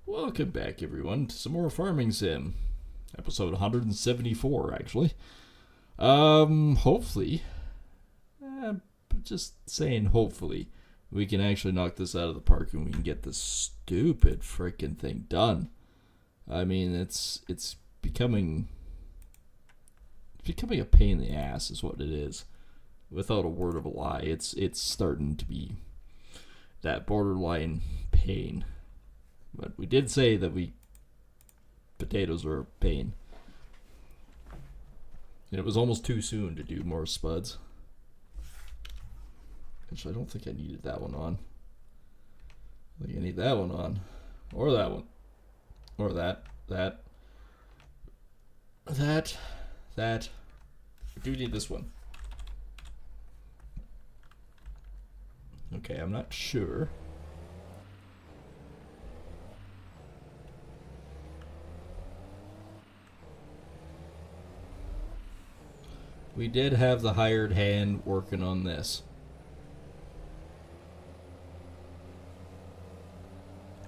Welcome back, everyone, to some more Farming Sim. Episode 174, actually. Hopefully, just saying hopefully, we can actually knock this out of the park and we can get this stupid freaking thing done. I mean, it's becoming a pain in the ass is what it is. Without a word of a lie, it's starting to be that borderline pain. But we did say that potatoes were a pain. And it was almost too soon to do more spuds. Actually, I don't think I needed that one on. I think I need that one on. Or that one. Or that. I do need this one. Okay, I'm not sure. We did have the hired hand working on this.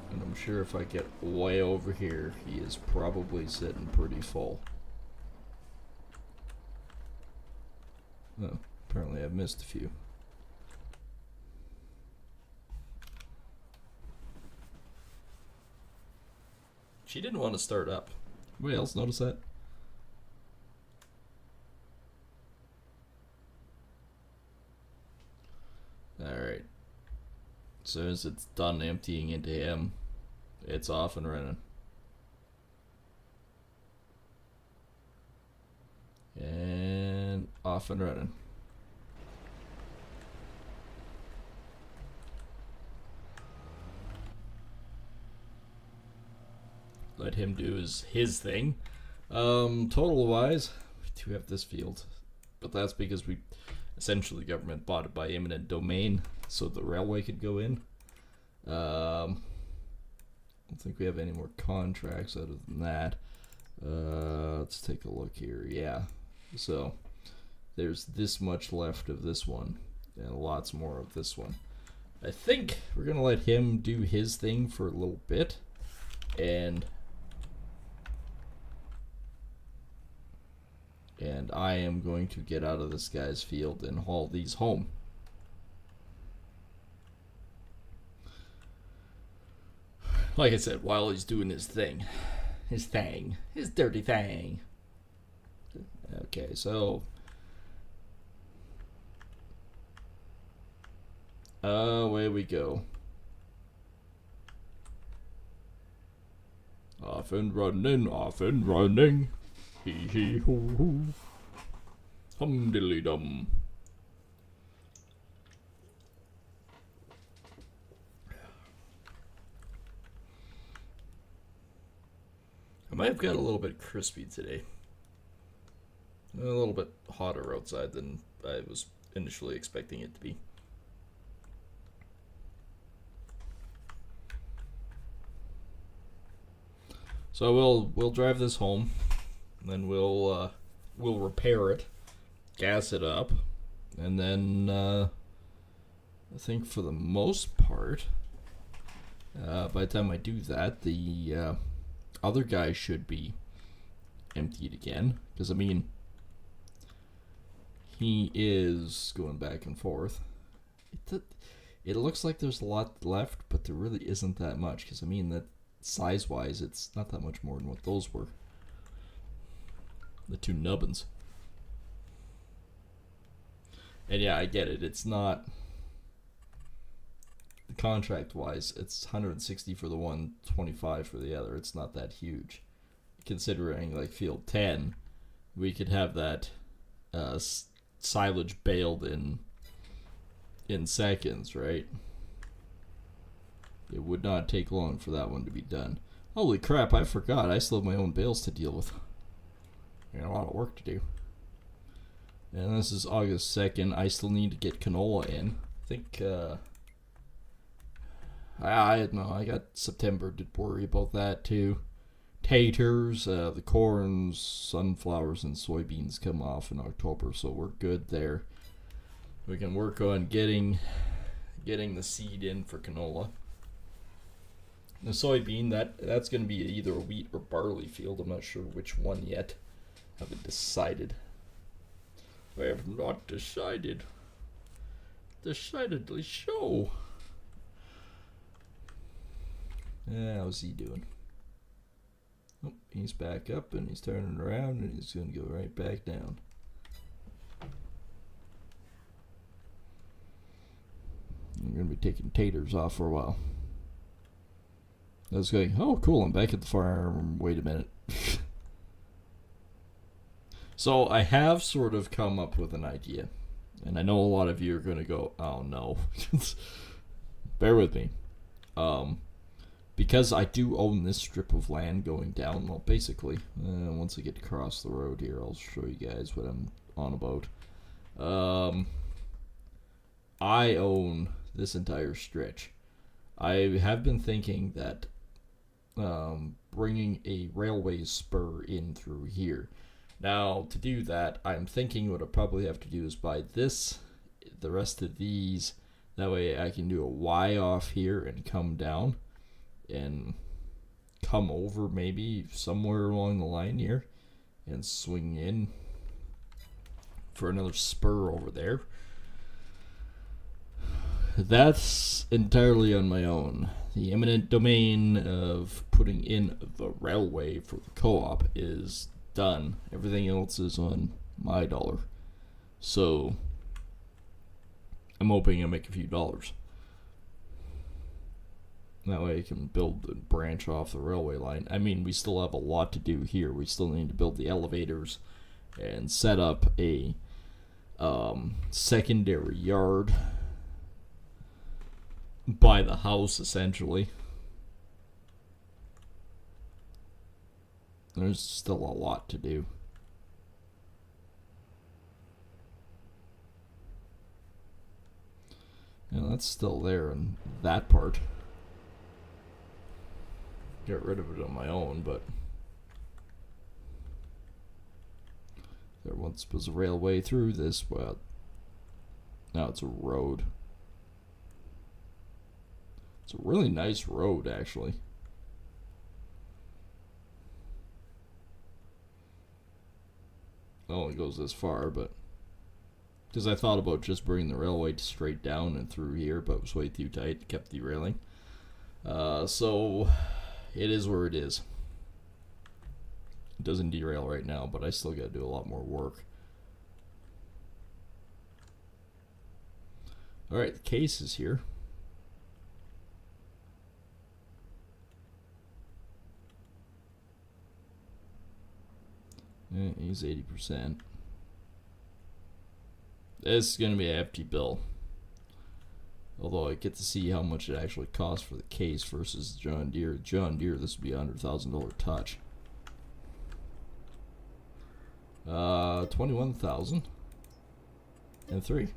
And I'm sure if I get way over here, he is probably sitting pretty full. Oh, apparently I've missed a few. She didn't want to start up. Anybody else notice that? Alright. As soon as it's done emptying into him, it's off and running. And off and running. Let him do his thing. Total wise, we do have this field. But that's because essentially the government bought it by eminent domain so the railway could go in. I don't think we have any more contracts other than that. Let's take a look here. Yeah, so there's this much left of this one and lots more of this one. I think we're gonna let him do his thing for a little bit, and I am going to get out of this guy's field and haul these home. Like I said, while he's doing his thing. His dirty thing. Okay, so away we go. Off and running. Hee hee hoo hoo. Hum diddly dum. I might have got a little bit crispy today. A little bit hotter outside than I was initially expecting it to be. So we'll drive this home. And then we'll repair it, gas it up, and then I think for the most part, by the time I do that, the other guy should be emptied again. Because I mean, he is going back and forth. It looks like there's a lot left, but there really isn't that much. Because I mean, that size-wise, it's not that much more than what those were. The two nubbins. And yeah, I get it. It's not contract-wise. It's 160 for the one, 25 for the other. It's not that huge, considering like field 10, we could have that silage baled in seconds, right? It would not take long for that one to be done. Holy crap! I forgot. I still have my own bales to deal with. Got a lot of work to do. And this is August 2nd. I still need to get canola in. I think, I don't know. I got September to worry about that too. Taters, the corns, sunflowers, and soybeans come off in October, so we're good there. We can work on getting the seed in for canola. The soybean, that's going to be either a wheat or barley field. I'm not sure which one yet. Haven't decided. I have not decided. Decidedly so. How's he doing? Oh, he's back up and he's turning around and he's going to go right back down. I'm going to be taking taters off for a while. I was going, oh cool, I'm back at the farm. Wait a minute. So I have sort of come up with an idea. And I know a lot of you are going to go, oh no. Bear with me. Because I do own this strip of land going down, well basically, once I get across the road here, I'll show you guys what I'm on about. I own this entire stretch. I have been thinking that bringing a railway spur in through here. Now, to do that, I'm thinking what I'll probably have to do is buy this, the rest of these, that way I can do a Y off here and come down, and come over maybe somewhere along the line here, and swing in for another spur over there. That's entirely on my own. The eminent domain of putting in the railway for the co-op is done. Everything else is on my dollar. So I'm hoping I make a few dollars. That way I can build the branch off the railway line. I mean, we still have a lot to do here. We still need to build the elevators and set up a secondary yard by the house, essentially. There's still a lot to do. And that's still there in that part. Get rid of it on my own, but there once was a railway through this, well, now it's a road. It's a really nice road, actually. It only goes this far, but because I thought about just bringing the railway straight down and through here, but it was way too tight, kept derailing. So it is where it is. It doesn't derail right now, but I still got to do a lot more work. Alright, the case is here. He's 80%. This is going to be a hefty bill. Although I get to see how much it actually costs for the case versus John Deere. John Deere, this would be a $100,000 touch. 21,000 and 3.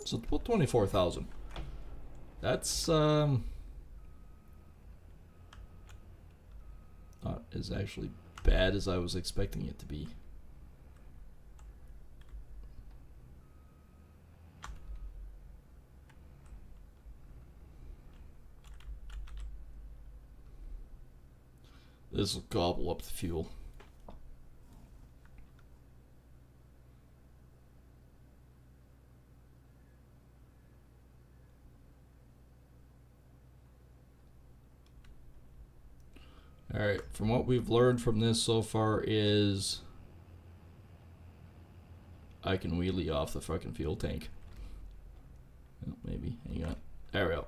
So about 24,000. That's not as actually bad as I was expecting it to be. This will gobble up the fuel. Alright, from what we've learned from this so far is I can wheelie off the fucking fuel tank. Oh, maybe, hang on. There we go.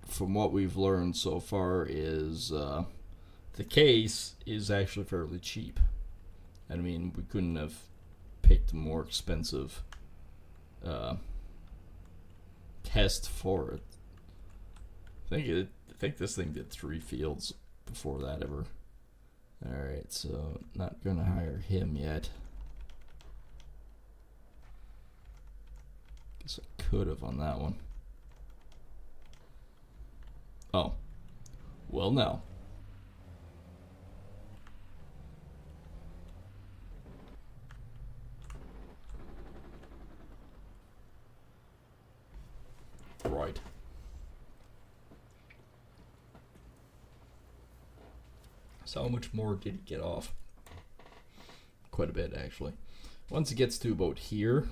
From what we've learned so far is the case is actually fairly cheap. I mean, we couldn't have picked a more expensive test for it. I think this thing did 3 fields before that ever. Alright, so not gonna hire him yet. Guess I could have on that one. Oh. Well, now. So how much more did he get off? Quite a bit, actually. Once it gets to about here,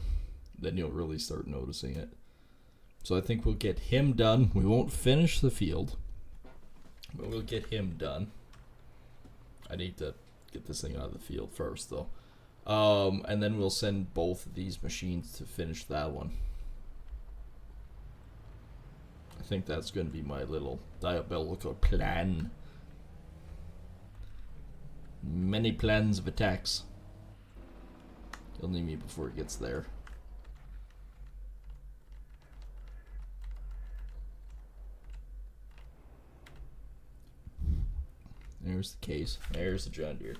then you'll really start noticing it. So I think we'll get him done. We won't finish the field, but we'll get him done. I need to get this thing out of the field first, though. And then we'll send both of these machines to finish that one. I think that's going to be my little diabolical plan. Many plans of attacks. He'll need me before it gets there. There's the case. There's the John Deere.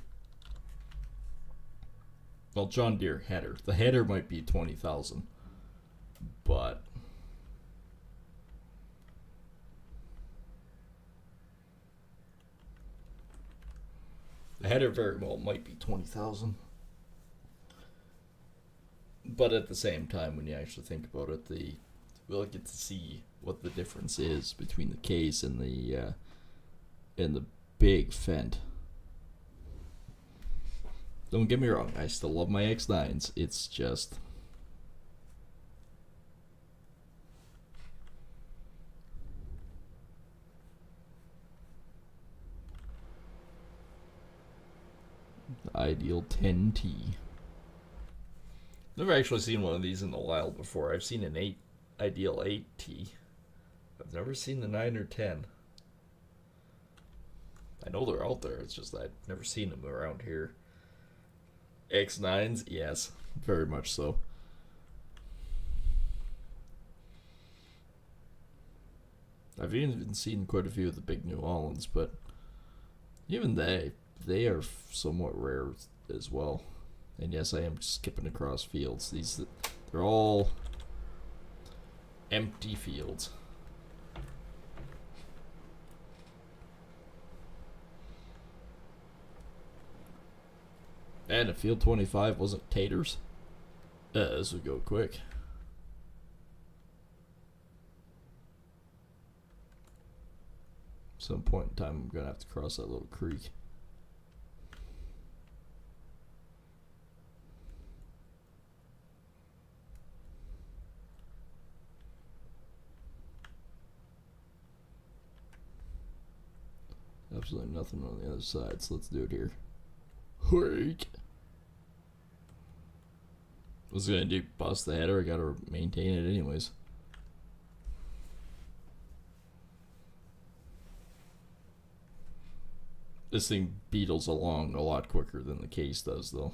Well, John Deere header. The header might be 20,000, but the header very well might be 20,000. But at the same time, when you actually think about it, we'll get to see what the difference is between the case and the big Fendt. Don't get me wrong, I still love my X9s. It's just the Ideal 10T. Never actually seen one of these in the wild before. I've seen an Ideal 8T. I've never seen the 9 or 10. I know they're out there, it's just that I've never seen them around here. X9s, yes, very much so. I've even seen quite a few of the big New Hollands, but even they are somewhat rare as well. And yes, I am skipping across fields. They're all empty fields. And if field 25 wasn't taters, this would go quick. Some point in time, I'm gonna have to cross that little creek. Absolutely nothing on the other side, so let's do it here. Wait. What's it gonna do? Bust the header? I gotta maintain it anyways. This thing beetles along a lot quicker than the case does, though.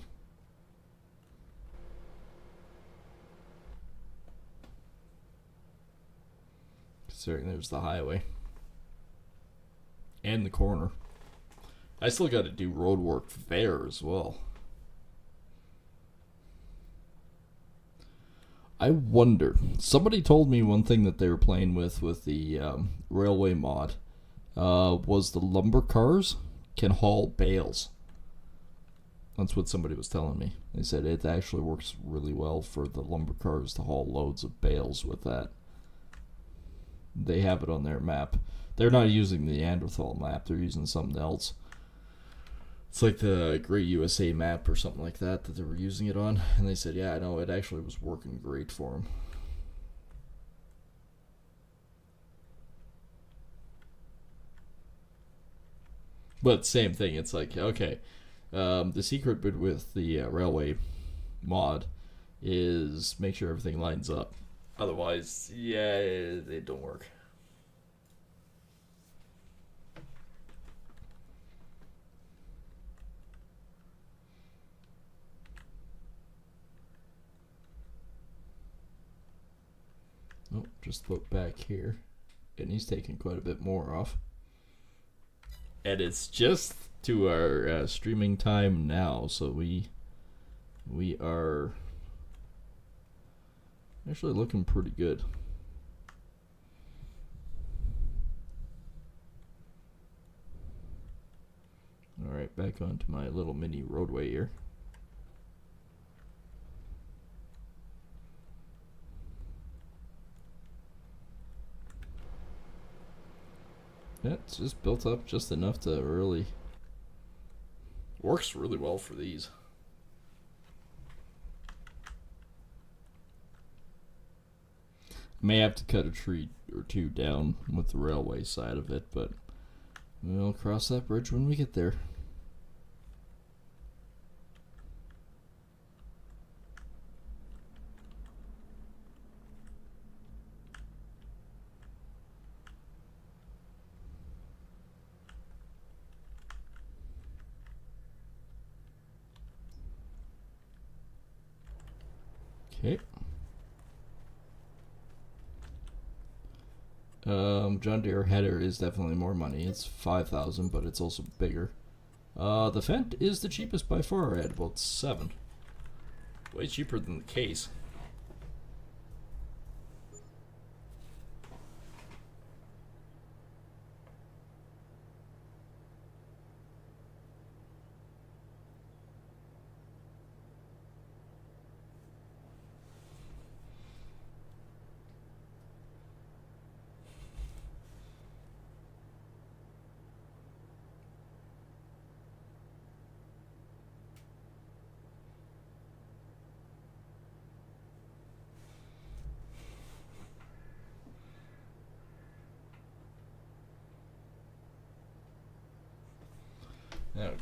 Considering there's the highway. And the corner. I still got to do road work there as well. I wonder. Somebody told me one thing that they were playing with the railway mod was the lumber cars can haul bales. That's what somebody was telling me. They said it actually works really well for the lumber cars to haul loads of bales with that. They have it on their map. They're not using the Neanderthal map. They're using something else. It's like the Great USA map or something like that they were using it on. And they said, yeah, I know, it actually was working great for them. But same thing. It's like, okay, the secret bit with the railway mod is make sure everything lines up. Otherwise, yeah, it don't work. Oh, just look back here. And he's taking quite a bit more off. And it's just to our streaming time now, so we are actually looking pretty good. Alright, back onto my little mini roadway here. Yeah, it's just built up just enough to really Works really well for these. May have to cut a tree or two down with the railway side of it, but we'll cross that bridge when we get there. Okay. John Deere header is definitely more money. It's 5,000, but it's also bigger. The Fendt is the cheapest by far at about 7. Way cheaper than the case.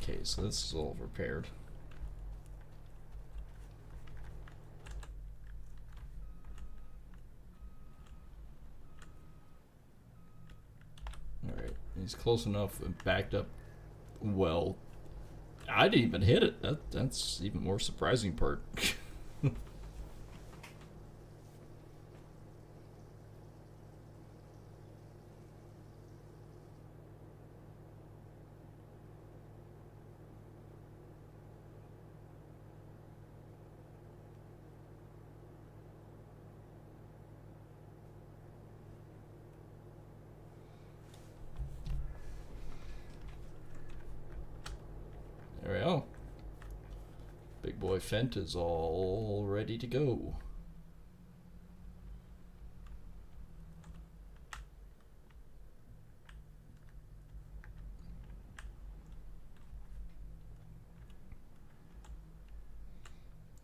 Okay, so this is all repaired. Alright, he's close enough and backed up well. I didn't even hit it. That's even more surprising part. There we go. Big boy Fendt is all ready to go.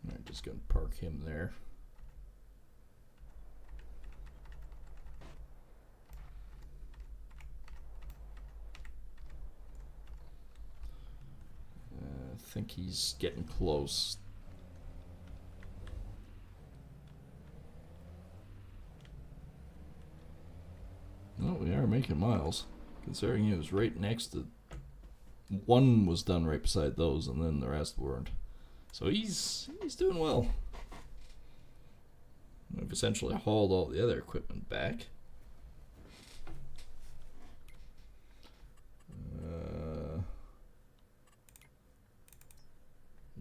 I'm just gonna park him there. I think he's getting close. No, we are making miles, considering he was right next to. One was done right beside those, and then the rest weren't. So he's doing well. We've essentially hauled all the other equipment back.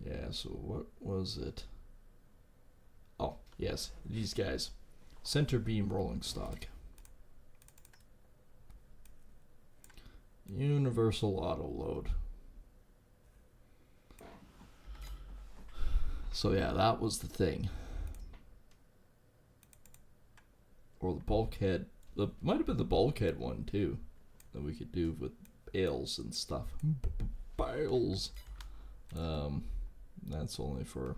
Yeah, so what was it? Oh, yes, these guys. Center beam rolling stock. Universal auto load. So yeah, that was the thing. Or the bulkhead. That might have been the bulkhead one too, that we could do with bales and stuff. Bales. That's only for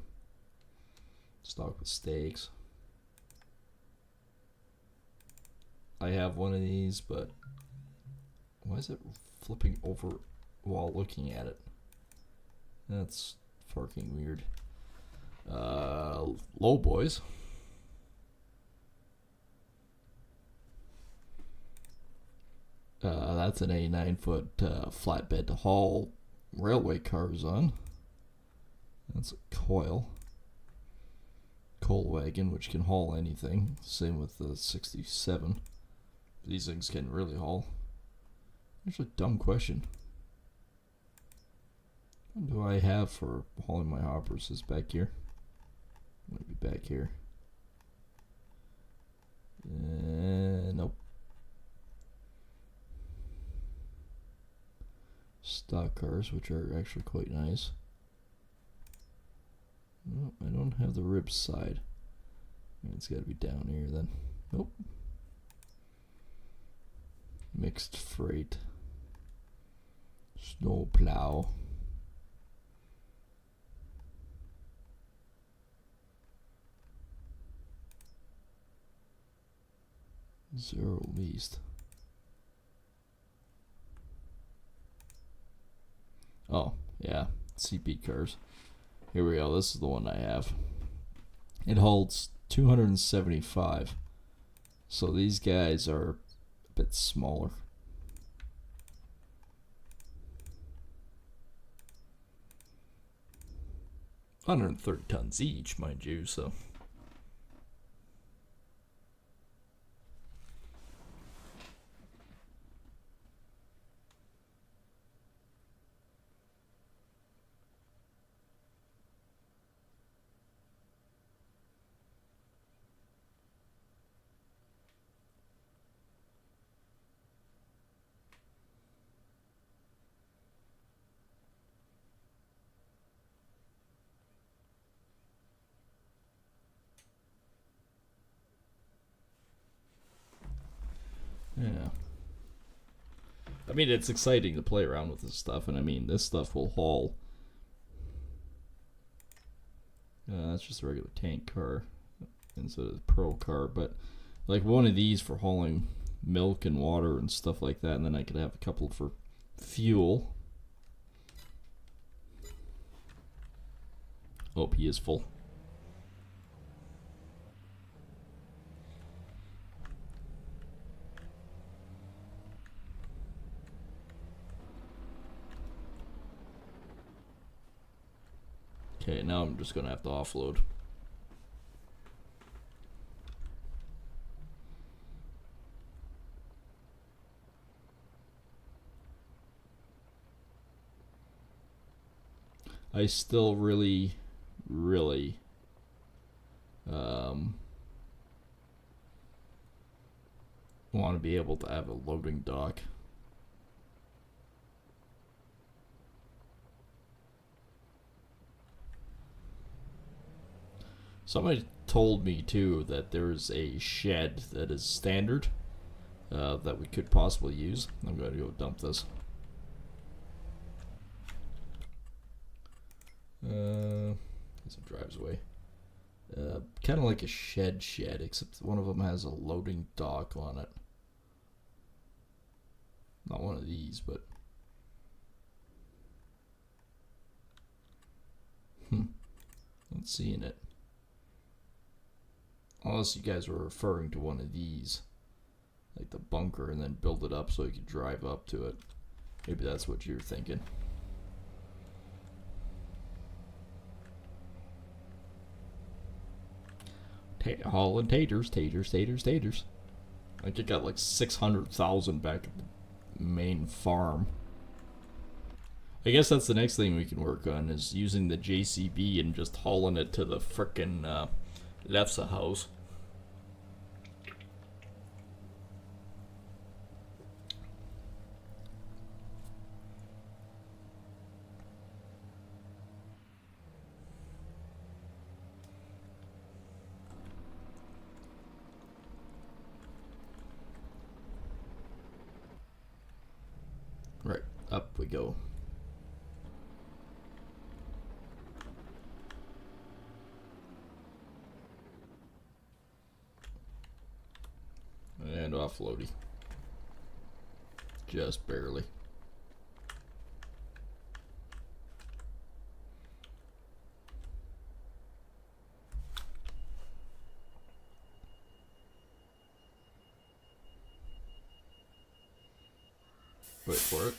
stock with stakes. I have one of these, but why is it flipping over while looking at it? That's fucking weird. Low boys. That's an 89-foot flatbed to haul railway cars on. That's a coil wagon, which can haul anything. Same with the 67. These things can really haul. Actually, dumb question. What do I have for hauling my hoppers? Is back here? Might be back here. Nope. Stock cars, which are actually quite nice. No, I don't have the rib side. It's got to be down here then. Nope. Mixed freight. Snow plow. Zero least. Oh, yeah. CP cars. Here we go. This is the one I have. It holds 275. So these guys are a bit smaller. $130 each, mind you, so. Yeah. I mean, it's exciting to play around with this stuff, and I mean, this stuff will haul. That's just a regular tank car instead of the pro car, but like one of these for hauling milk and water and stuff like that, and then I could have a couple for fuel. Oh, he is full. Okay, now I'm just gonna have to offload. I still really want to be able to have a loading dock. Somebody told me too that there's a shed that is standard that we could possibly use. I'm going to go dump this. As it drives away. Kind of like a shed, except one of them has a loading dock on it. Not one of these, but not seeing it. Unless you guys were referring to one of these, like the bunker, and then build it up so you could drive up to it. Maybe that's what you're thinking. Hauling taters. I think I got like 600,000 back at the main farm. I guess that's the next thing we can work on, is using the JCB and just hauling it to the frickin' Lefsa house. Right, up we go. And offloady. Just barely. Wait for it.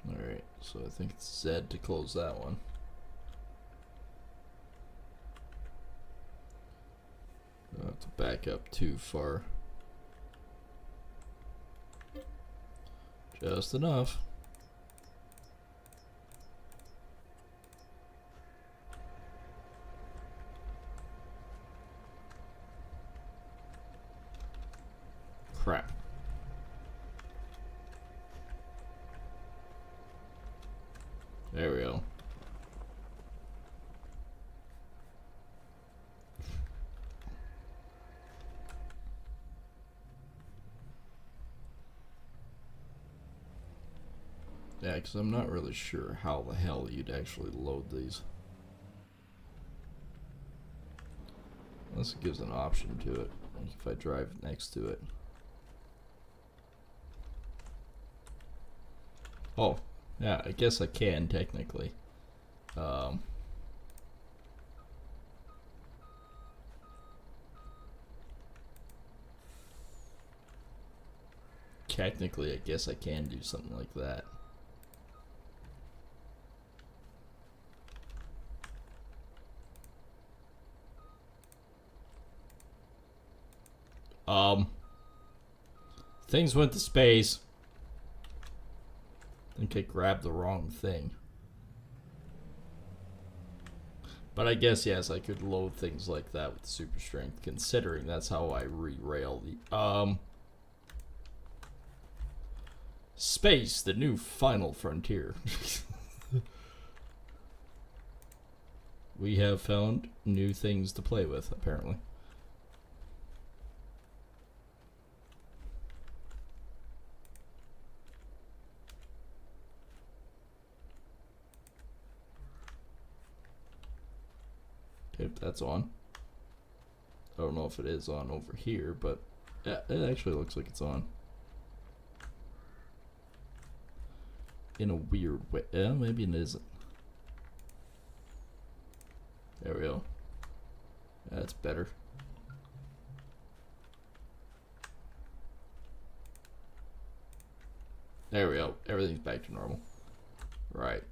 Alright, so I think it's Z to close that one. I don't have to back up too far. Just enough. Crap. There we go. Yeah, because I'm not really sure how the hell you'd actually load these. Unless it gives an option to it, like if I drive next to it. Oh, yeah, I guess I can technically. Technically, I guess I can do something like that. Things went to space. I think I grabbed the wrong thing. But I guess, yes, I could load things like that with super strength, considering that's how I re-rail the, space, the new final frontier. We have found new things to play with, apparently. If that's on. I don't know if it is on over here, but yeah, it actually looks like it's on. In a weird way. Yeah, maybe it isn't. There we go. That's better. There we go. Everything's back to normal. Right.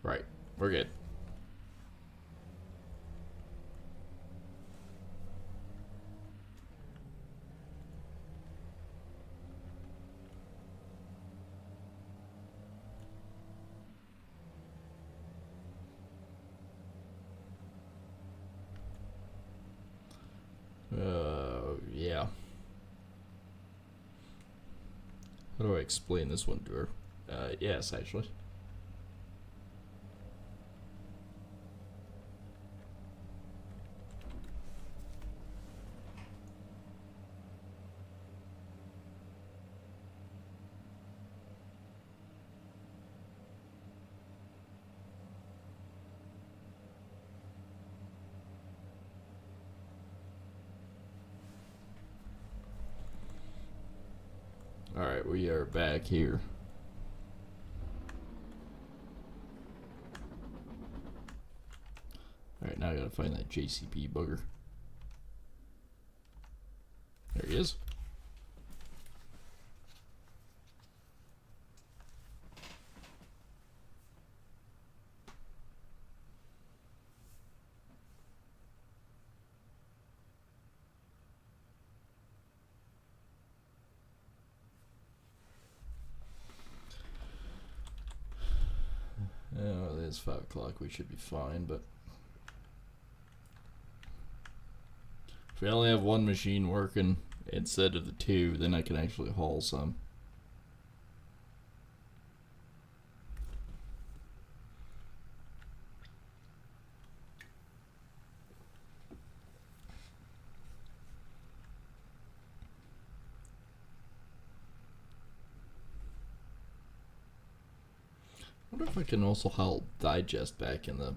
Right. We're good. Yeah. How do I explain this one to her? Yes, actually. Alright, we are back here. Alright, now I gotta find that JCP bugger. There he is. Oh, it is 5 o'clock. We should be fine, but if we only have one machine working instead of the 2, then I can actually haul some. I wonder if I can also haul digest back in the,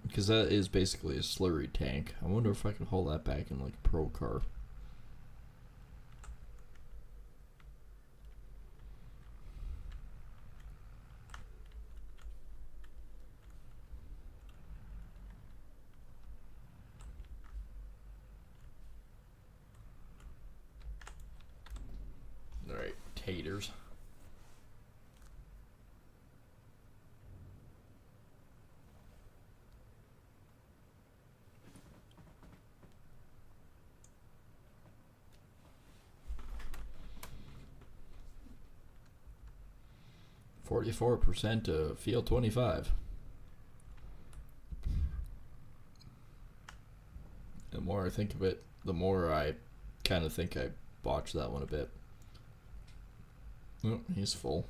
because that is basically a slurry tank. I wonder if I can haul that back in like a pro car. Alright, taters. %, to field 25. The more I think of it, the more I kind of think I botched that one a bit. Oh, he's full.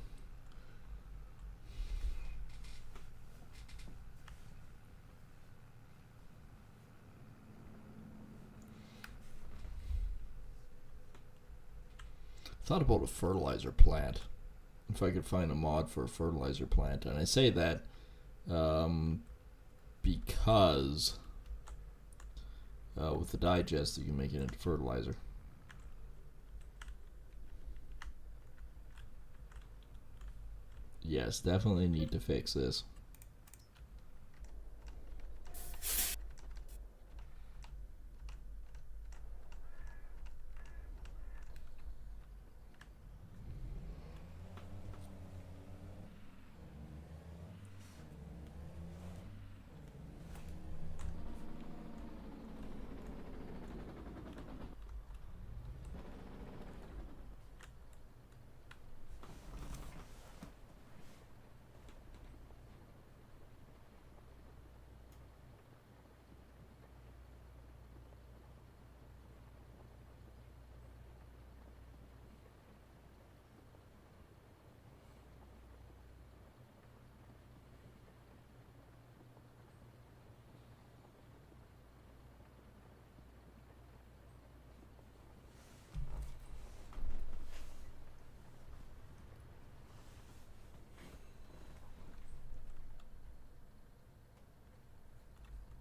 Thought about a fertilizer plant. If I could find a mod for a fertilizer plant. And I say that because with the digest you can make it into fertilizer. Yes, definitely need to fix this.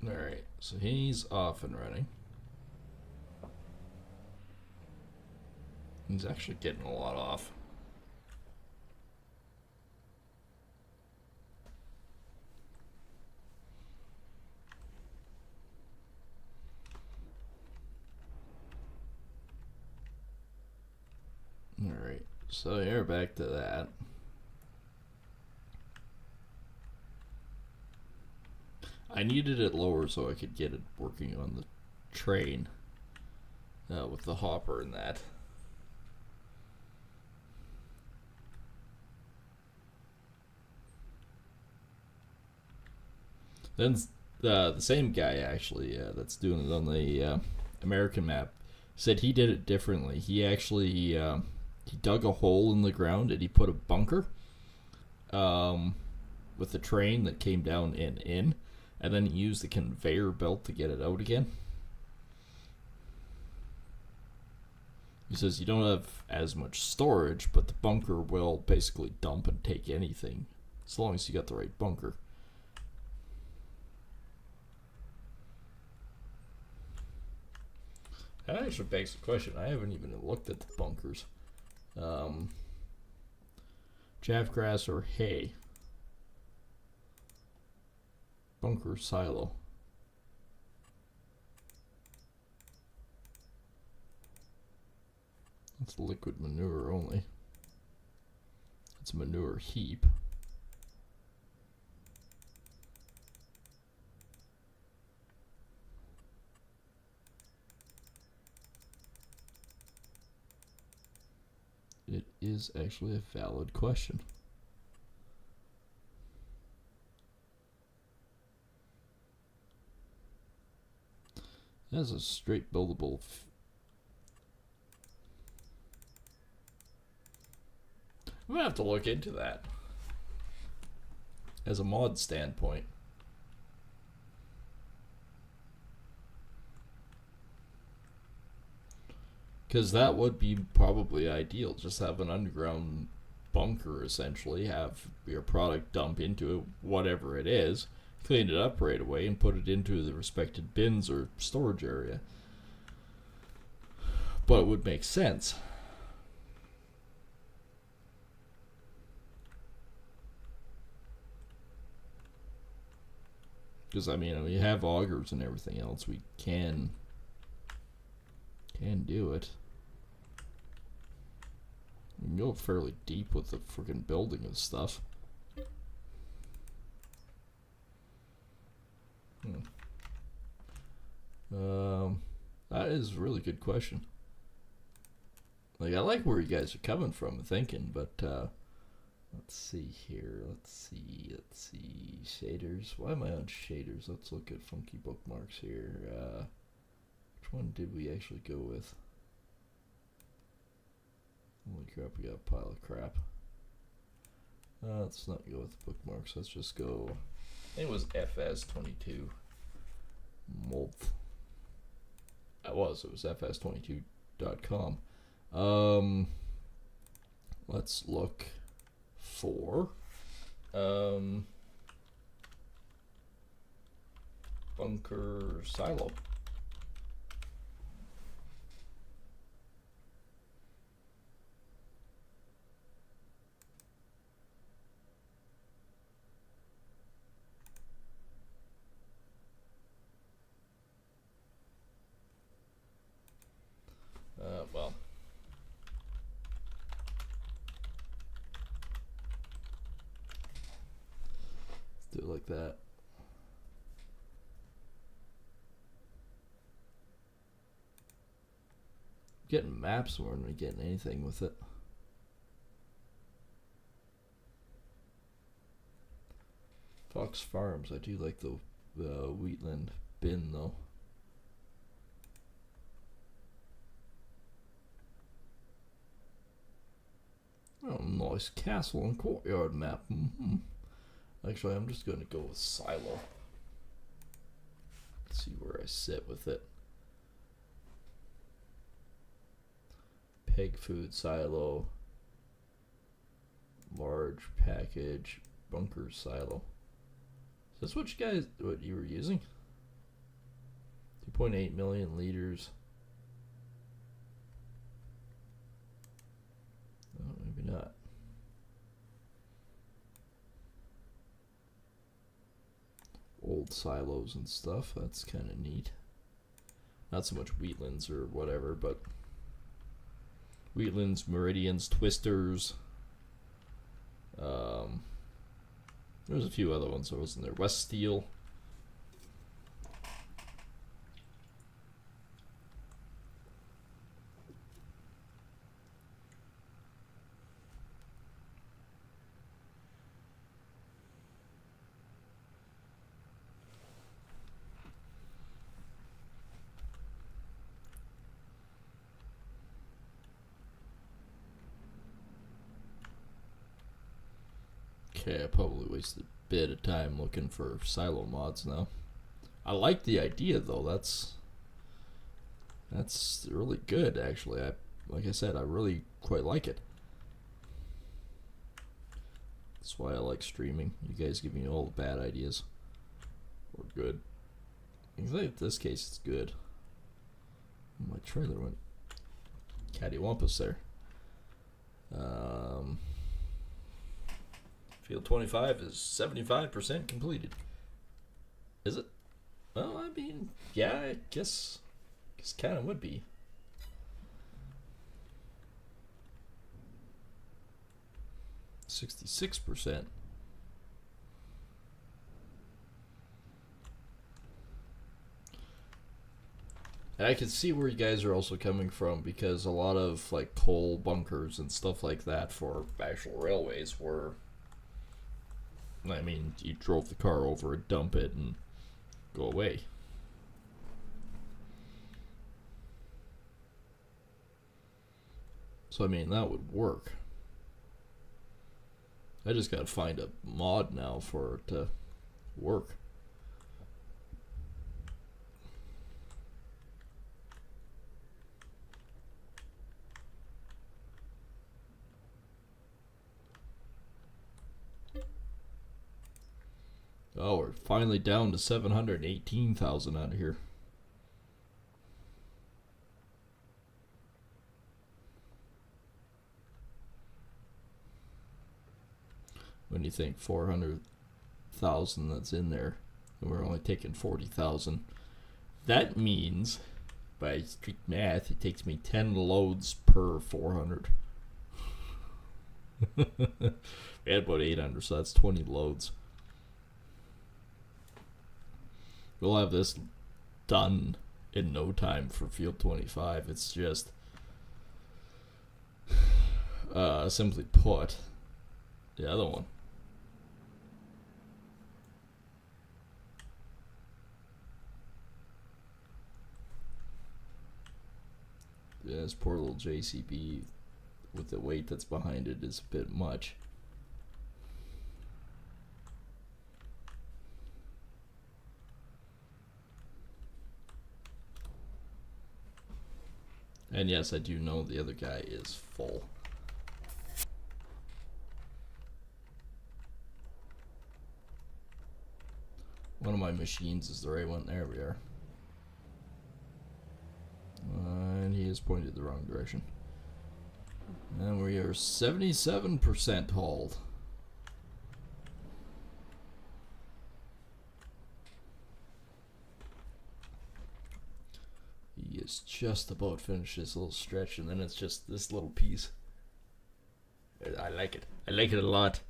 Alright, so he's off and running. He's actually getting a lot off. Alright, so you're back to that. I needed it lower so I could get it working on the train with the hopper and that. Then the same guy actually that's doing it on the American map said he did it differently. He actually he dug a hole in the ground and he put a bunker with the train that came down and in. And then use the conveyor belt to get it out again. He says you don't have as much storage, but the bunker will basically dump and take anything, as long as you got the right bunker. That actually begs the question. I haven't even looked at the bunkers. Chaff grass or hay. Bunker silo. That's liquid manure only. It's a manure heap. It is actually a valid question. That's a straight buildable. I'm gonna have to look into that as a mod standpoint. Because that would be probably ideal. Just have an underground bunker, essentially. Have your product dump into it, whatever it is. Clean it up right away and put it into the respected bins or storage area. But it would make sense. Because I mean, we have augers and everything else. We can do it. We can go fairly deep with the freaking building of stuff. That is a really good question. Like, I like where you guys are coming from and thinking, but let's see here. Let's see. Shaders. Why am I on shaders? Let's look at funky bookmarks here. Which one did we actually go with? Holy crap, we got a pile of crap. Let's not go with bookmarks. Let's just go. I think it was FS22. Month. It was fs22.com. let's look for bunker silo. Well, let's do it like that. Getting maps more than getting anything with it. Fox Farms, I do like the Wheatland bin though. Oh, nice castle and courtyard map. Actually, I'm just going to go with silo. Let's see where I sit with it. Peg food silo. Large package. Bunker silo. Is this what you were using? 2.8 million liters. Oh, maybe not. Old silos and stuff. That's kind of neat. Not so much wheatlands or whatever, but wheatlands, meridians, twisters. There's a few other ones that wasn't there. West Steel. Okay, I probably wasted a bit of time looking for silo mods now. I like the idea though. That's really good actually. Like I said, I really quite like it. That's why I like streaming. You guys give me all the bad ideas. Or good. In this case it's good. My trailer went cattywampus there. Field 25 is 75% completed. Is it? Well, I mean, yeah, I guess kind of would be. %66%. And I can see where you guys are also coming from, because a lot of like coal bunkers and stuff like that for actual railways were, I mean, you drove the car over, dump it, and go away. So I mean, that would work. I just gotta find a mod now for it to work. Oh, we're finally down to 718,000 out of here. When you think 400,000 that's in there, and we're only taking 40,000, that means, by strict math, it takes me 10 loads per 400. We had about 800, so that's 20 loads. We'll have this done in no time for Field 25. It's just, simply put, the other one. Yeah, this poor little JCB with the weight that's behind it is a bit much. And yes, I do know the other guy is full. One of my machines is the right one. There we are. And he is pointed the wrong direction. And we are 77% hauled. He is just about finished this little stretch, and then it's just this little piece. I like it. I like it a lot.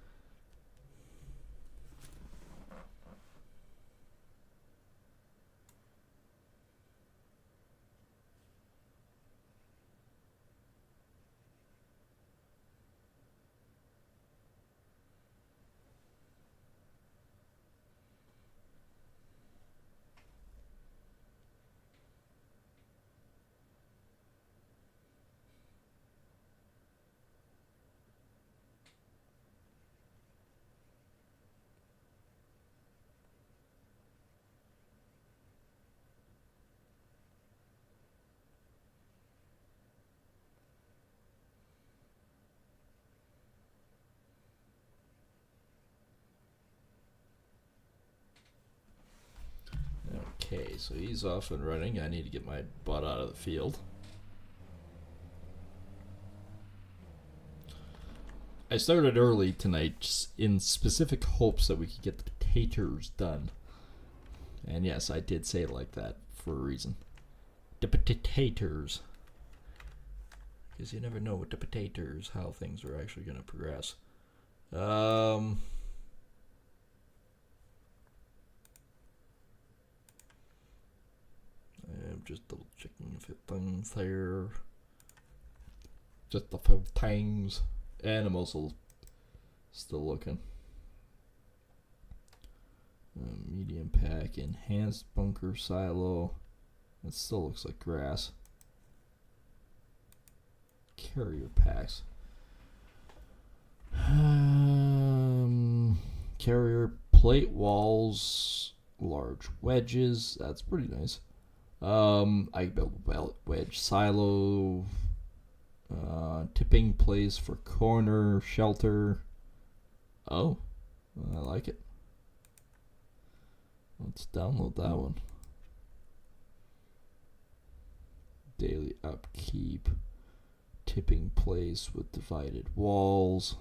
Okay, so he's off and running. I need to get my butt out of the field. I started early tonight just in specific hopes that we could get the potatoes done. And yes, I did say it like that for a reason. The potatoes. Because you never know with the potatoes how things are actually going to progress. I'm just double checking a few things there. Just a few things. And I'm also still looking. Medium pack, enhanced bunker silo. It still looks like grass. Carrier packs. Carrier plate walls, large wedges. That's pretty nice. I built a wedge silo. Tipping place for corner shelter. Oh, I like it. Let's download that one. Daily upkeep. Tipping place with divided walls.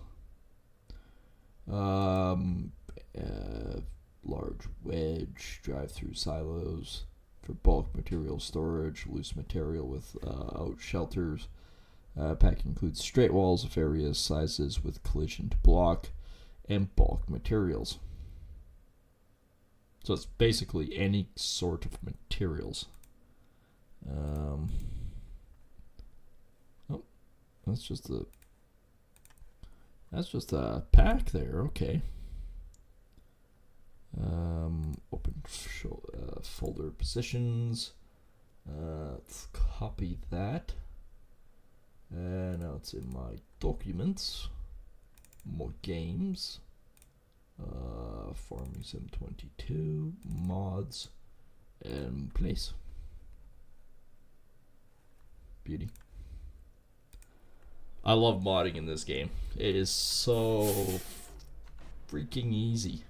Large wedge. Drive-through silos for bulk material storage. Loose material with out shelters. Pack includes straight walls of various sizes with collision to block and bulk materials. So it's basically any sort of materials. Oh, that's just a pack there. Okay. Open folder positions. Let's copy that. And now it's in my documents. More games. Farming Sim 22. Mods. And place. Beauty. I love modding in this game. It is so freaking easy.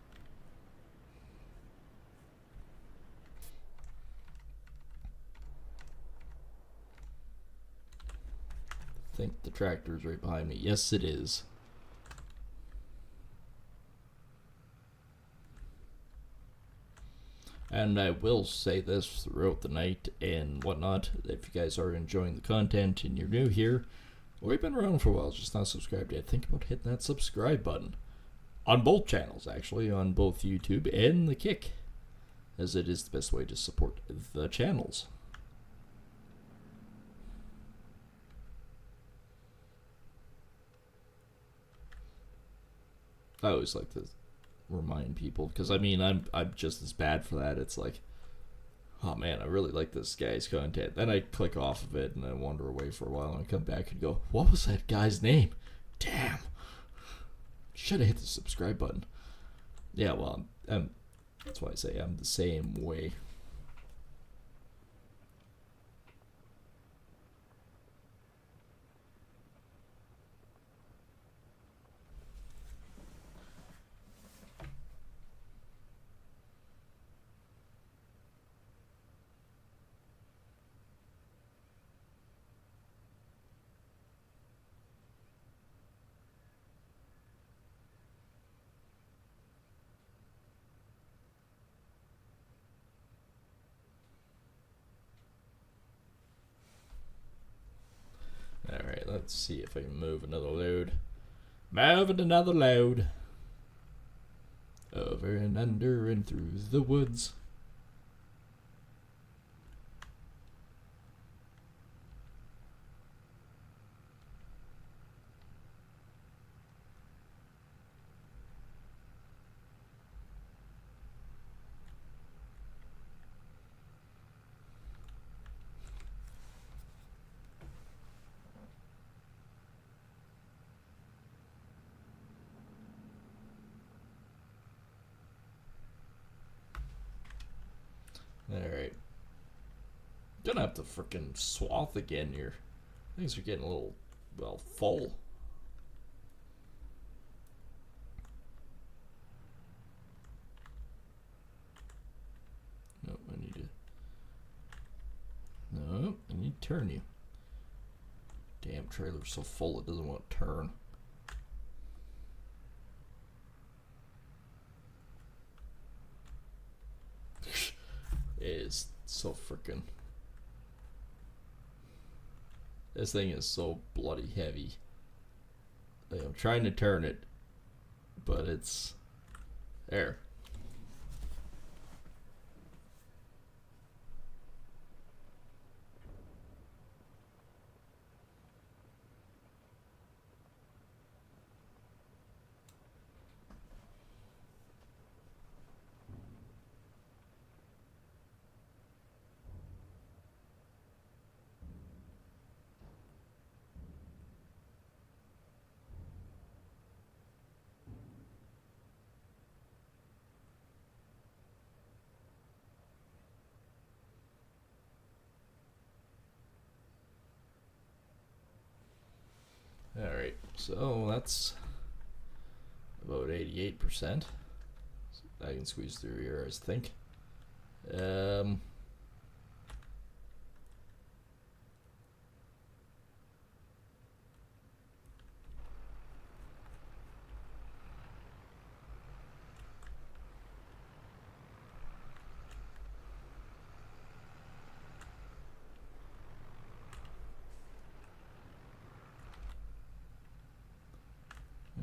I think the tractor's right behind me. Yes, it is. And I will say this throughout the night and whatnot. If you guys are enjoying the content and you're new here, or you've been around for a while, just not subscribed yet, think about hitting that subscribe button. On both channels, actually. On both YouTube and the Kick. As it is the best way to support the channels. I always like to remind people, because I mean I'm just as bad for that. It's like, oh man, I really like this guy's content. Then I click off of it and I wander away for a while and I come back and go, what was that guy's name? Damn, should have hit the subscribe button. Yeah, well, that's why I say I'm the same way. Let's see if I can move another load. Moving another load. Over and under and through the woods. Alright. Gonna have to frickin' swath again here. Things are getting a little, well, full. Nope, I need to... Nope, I need to turn you. Damn, trailer's so full it doesn't want to turn. It is so frickin'... This thing is so bloody heavy. Like, I'm trying to turn it, but it's... There. Alright, so that's about 88%. I can squeeze through here, I think.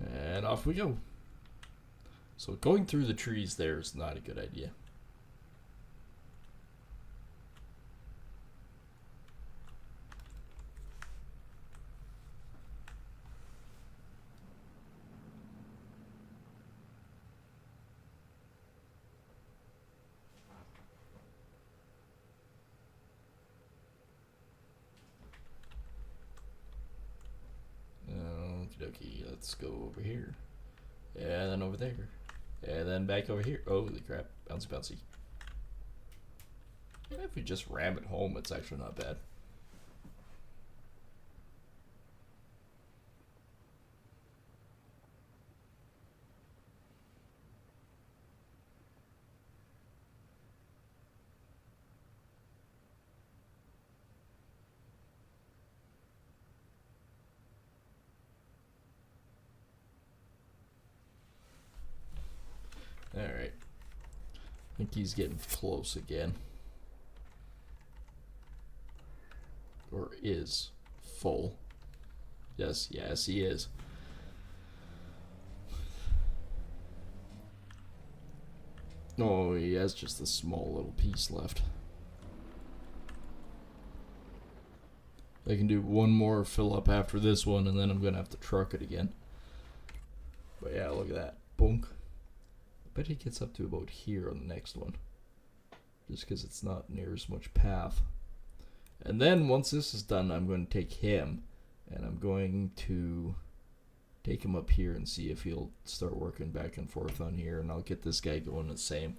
And off we go. So going through the trees there is not a good idea. Okie dokie, let's go over here. And then over there. And then back over here. Holy crap. Bouncy bouncy. If we just ram it home, it's actually not bad. Alright. I think he's getting close again. Or is full. Yes, yes, he is. Oh, he has just a small little piece left. I can do one more fill up after this one, and then I'm gonna have to truck it again. But yeah, look at that. Bonk. I bet he gets up to about here on the next one. Just because it's not near as much path. And then once this is done, I'm going to take him. And I'm going to take him up here and see if he'll start working back and forth on here. And I'll get this guy going the same.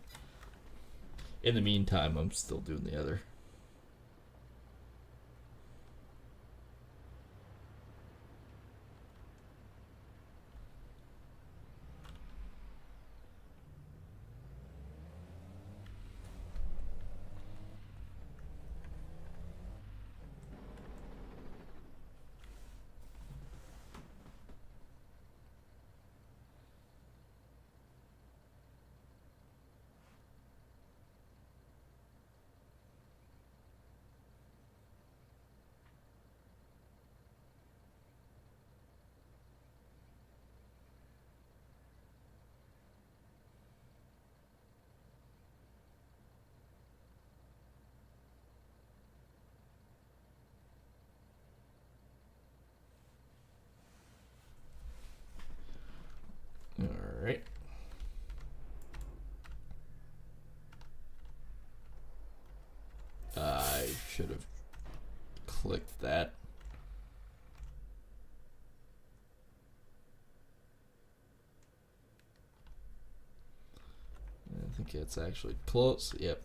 In the meantime, I'm still doing the other. think it's actually close. Yep.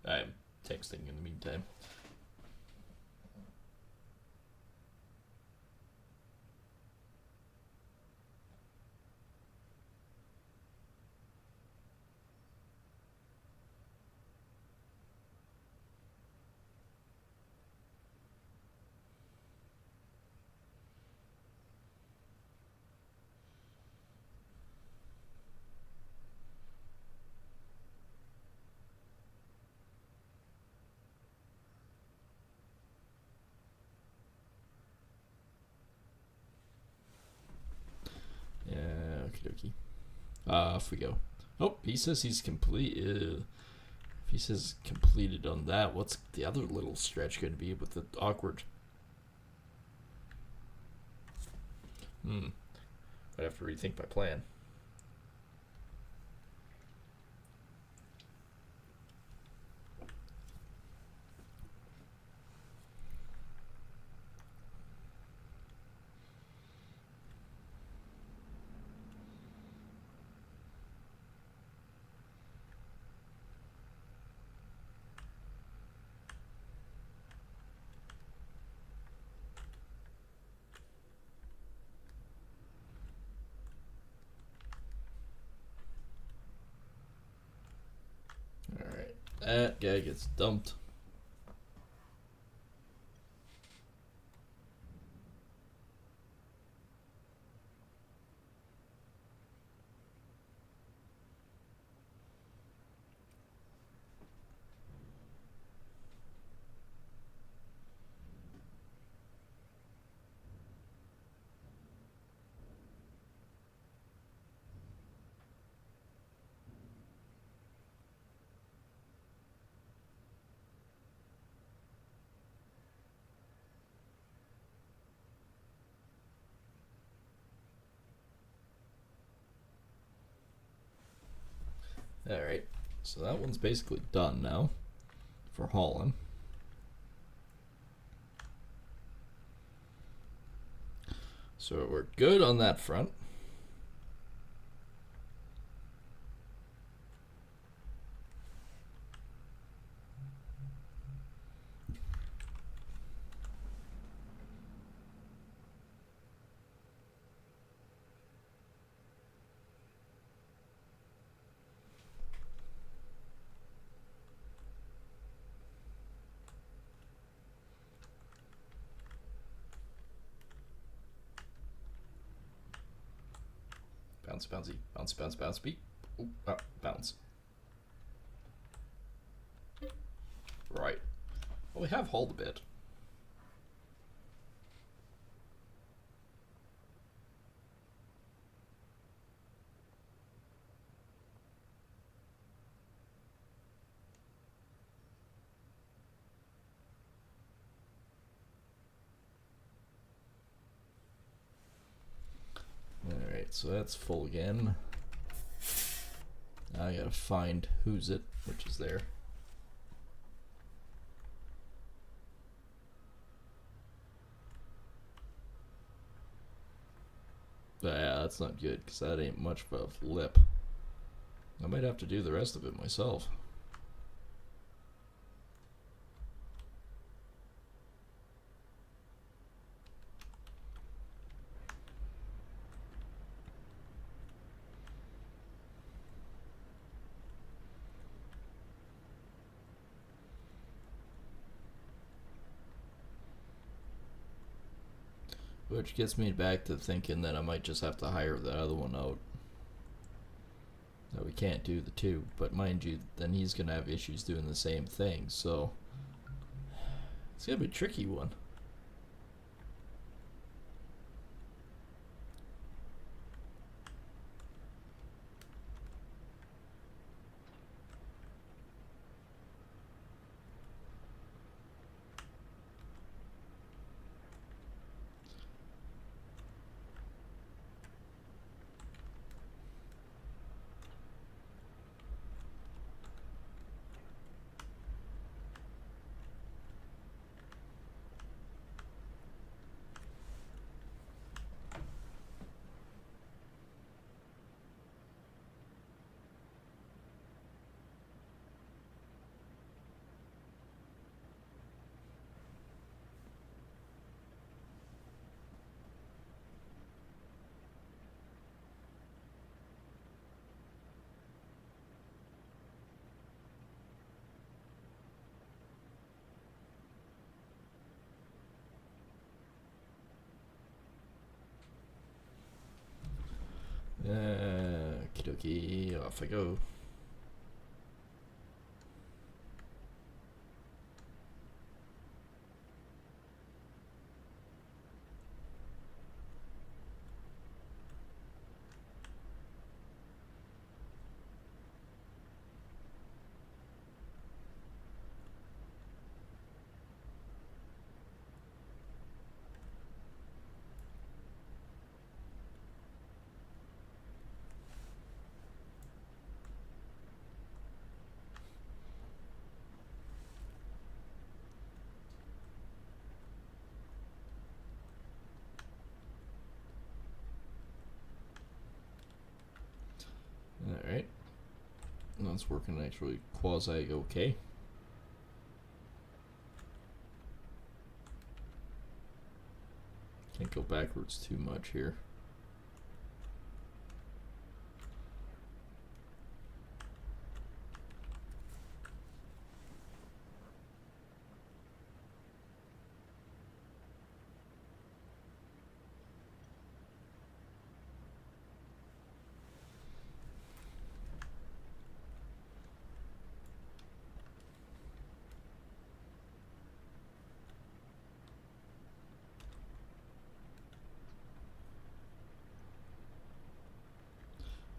I'm texting in the meantime. Yeah, okie dokie. Off we go. Oh, he says he's complete. If he says completed on that, what's the other little stretch going to be with the awkward? I'd have to rethink my plan. Alright, that guy gets dumped. Alright, so that one's basically done now for hauling. So we're good on that front. Bounce, bouncy, bounce, bounce, bounce, beat. Ooh, bounce. Right. Well, we have hauled a bit. Alright, so that's full again. Now I gotta find who's it, which is there. Yeah, that's not good, because that ain't much of a flip. I might have to do the rest of it myself. Which gets me back to thinking that I might just have to hire the other one out. that we can't do the two. But mind you, then he's gonna have issues doing the same thing. So it's gonna be a tricky one. Okie dokie, off I go. Alright. That's working actually quasi okay. Can't go backwards too much here.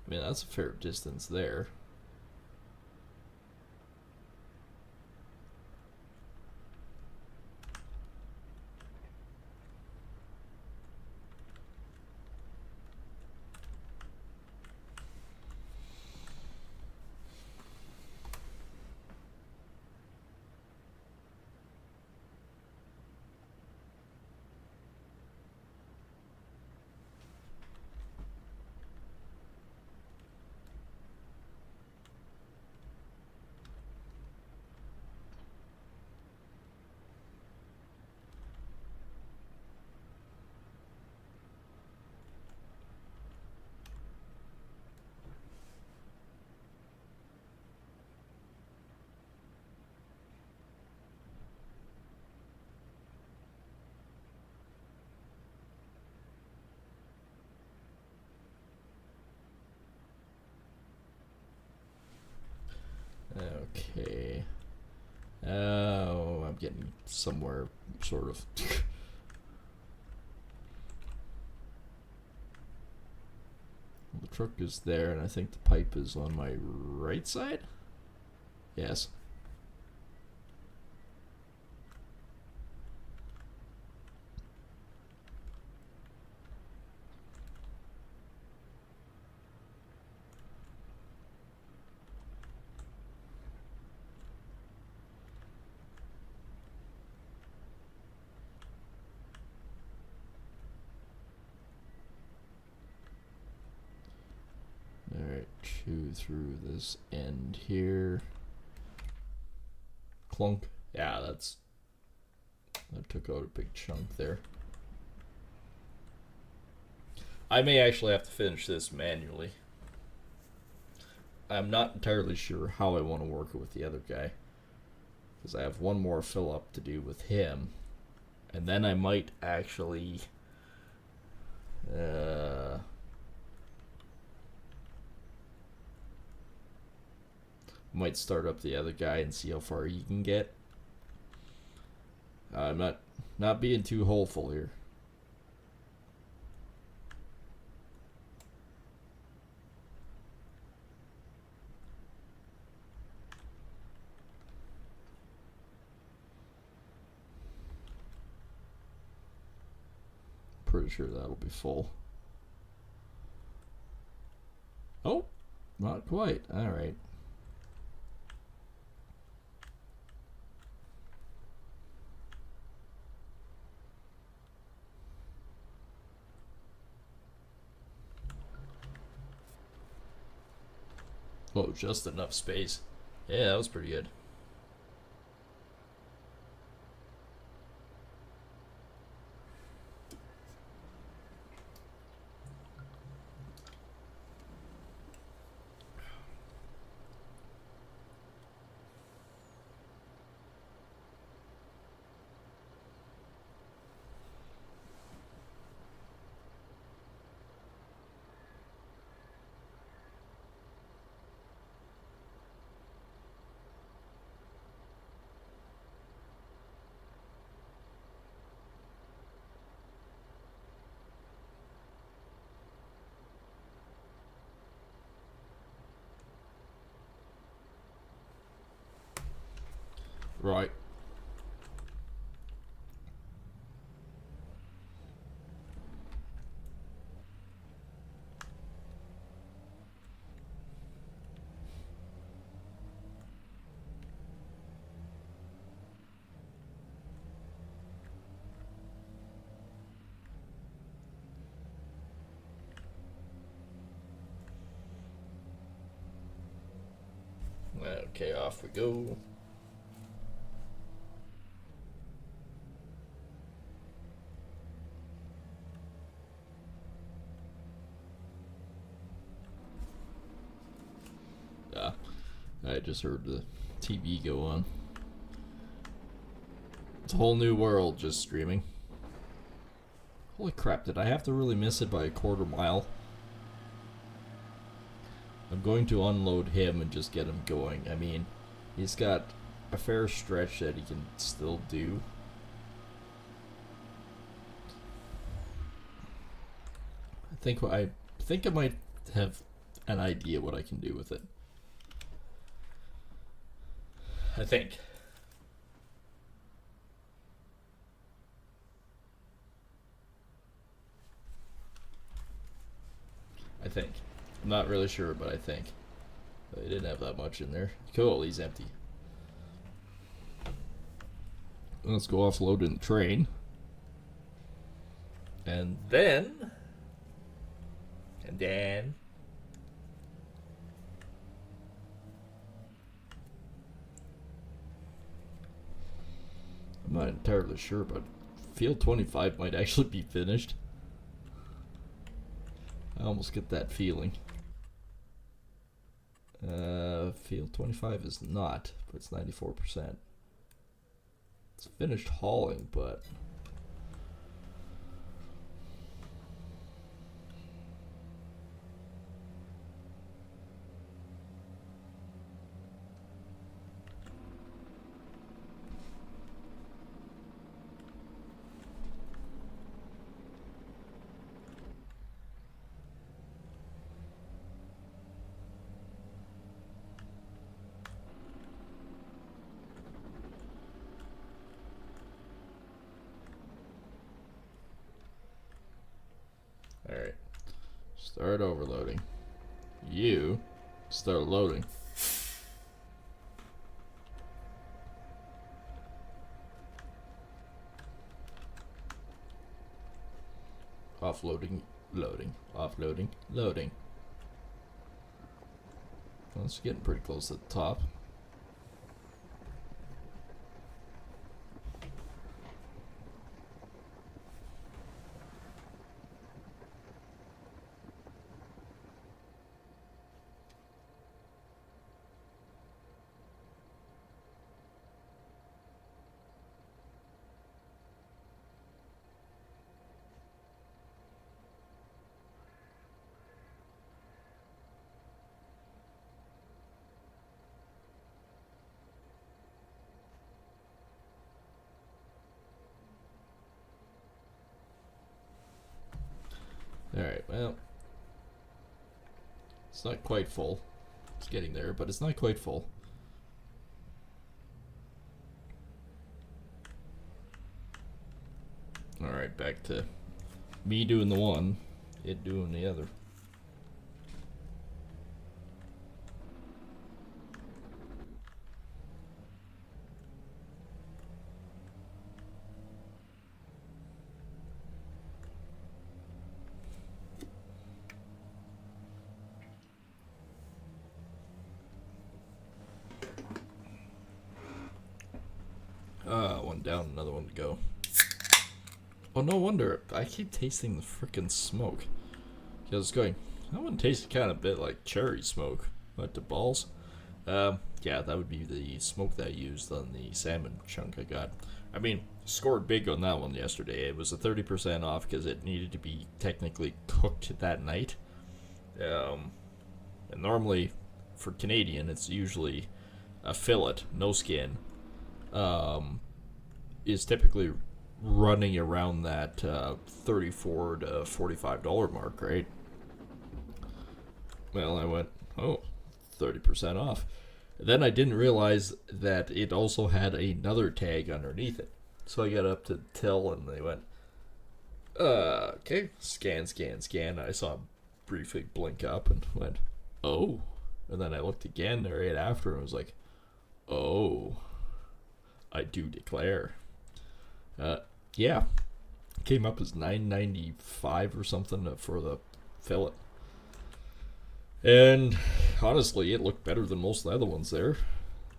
I mean, that's a fair distance there. Okay. Oh, I'm getting somewhere, sort of. The truck is there, and I think the pipe is on my right side? Yes. Alright, chew through this end here. Clunk. Yeah, that took out a big chunk there. I may actually have to finish this manually. I'm not entirely sure how I want to work it with the other guy, because I have one more fill up to do with him, and then I might actually Might start up the other guy and see how far he can get. I'm not being too hopeful here. Pretty sure that'll be full. Oh, not quite. All right. Oh, just enough space. Yeah, that was pretty good. Right. Okay, off we go. I just heard the TV go on. It's a whole new world just streaming. Holy crap, did I have to really miss it by a quarter mile? I'm going to unload him and just get him going. I mean, he's got a fair stretch that he can still do. I think I might have an idea what I can do with it. I think. I'm not really sure, but I think. They didn't have that much in there. Cool, he's empty. Let's go offload in the train. And then... I'm not entirely sure, but Field 25 might actually be finished. I almost get that feeling. Field 25 is not, but it's 94%. It's finished hauling, but... Alright. Start overloading. You start loading. Offloading, loading, offloading, loading. Well, it's getting pretty close to the top. Alright, well. It's not quite full. It's getting there, but it's not quite full. Alright, back to me doing the one, it doing the other. One down, another one to go. Oh, no wonder. I keep tasting the frickin' smoke. Because it's going, that one tasted kind of a bit like cherry smoke. What, the balls? Yeah, that would be the smoke that I used on the salmon chunk I got. I mean, scored big on that one yesterday. It was a 30% off because it needed to be technically cooked that night. And normally, for Canadian, it's usually a fillet, no skin. Is typically running around that $34 to $45 mark, right? Well, I went, oh, 30% off. Then I didn't realize that it also had another tag underneath it. So I got up to till and they went, okay, scan. I saw it briefly blink up and went, oh. And then I looked again right after and was like, oh, I do declare. Yeah, came up as $9.95 or something for the fillet. And honestly, it looked better than most of the other ones there.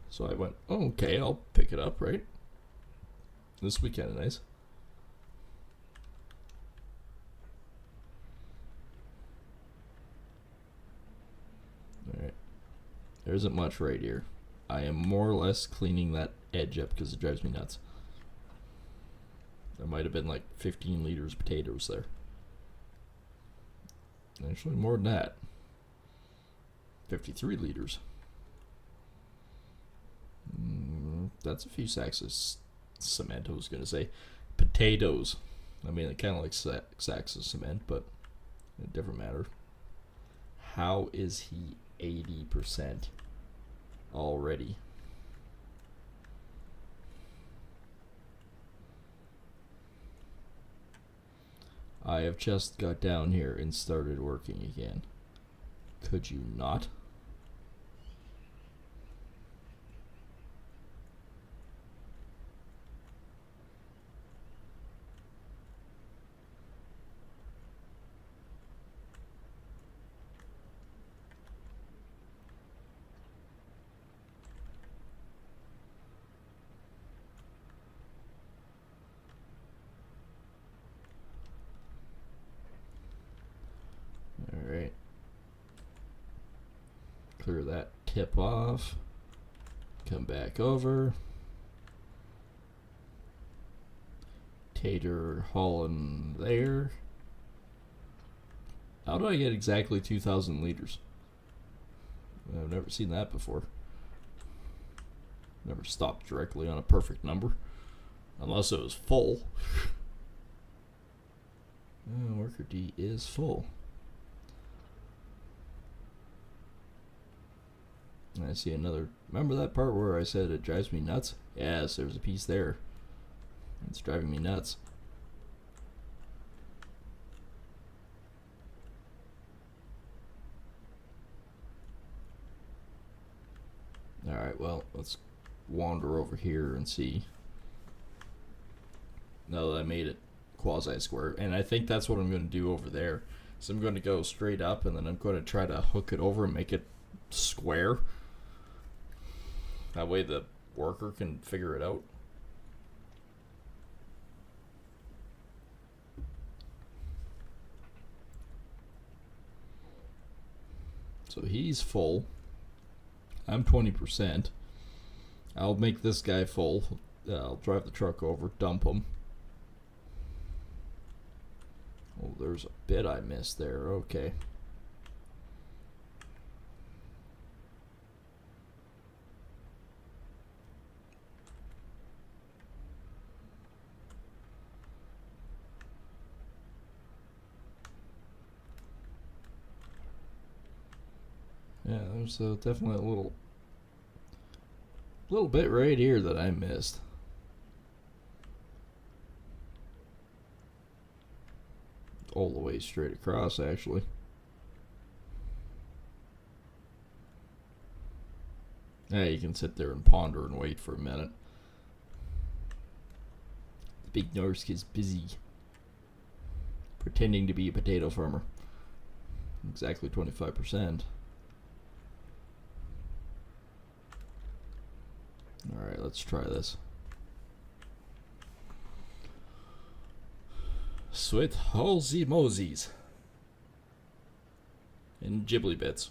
So I went, oh, okay, I'll pick it up, right? This weekend, nice. Alright. There isn't much right here. I am more or less cleaning that edge up because it drives me nuts. There might have been like 15 liters of potatoes there. Actually, more than that. 53 liters. That's a few sacks of cement, I was going to say. Potatoes. I mean, it kind of like sacks of cement, but a different matter. How is he 80% already? I have just got down here and started working again. Could you not? Alright. Clear that tip off. Come back over. Tater hauling there. How do I get exactly 2,000 liters? I've never seen that before. Never stopped directly on a perfect number. Unless it was full. Worker D is full. I see another. Remember that part where I said it drives me nuts? Yes, there's a piece there. It's driving me nuts. Alright, well, let's wander over here and see. Now that I made it quasi-square. And I think that's what I'm going to do over there. So I'm going to go straight up and then I'm going to try to hook it over and make it square. That way the worker can figure it out. So he's full. I'm 20%. I'll make this guy full. I'll drive the truck over, dump him. Oh, there's a bit I missed there. Okay. Yeah, there's definitely a little bit right here that I missed. All the way straight across, actually. Yeah, you can sit there and ponder and wait for a minute. The big Norsk is busy pretending to be a potato farmer. Exactly 25%. Alright, let's try this. Sweet Halsey Mosies. And Ghibli bits.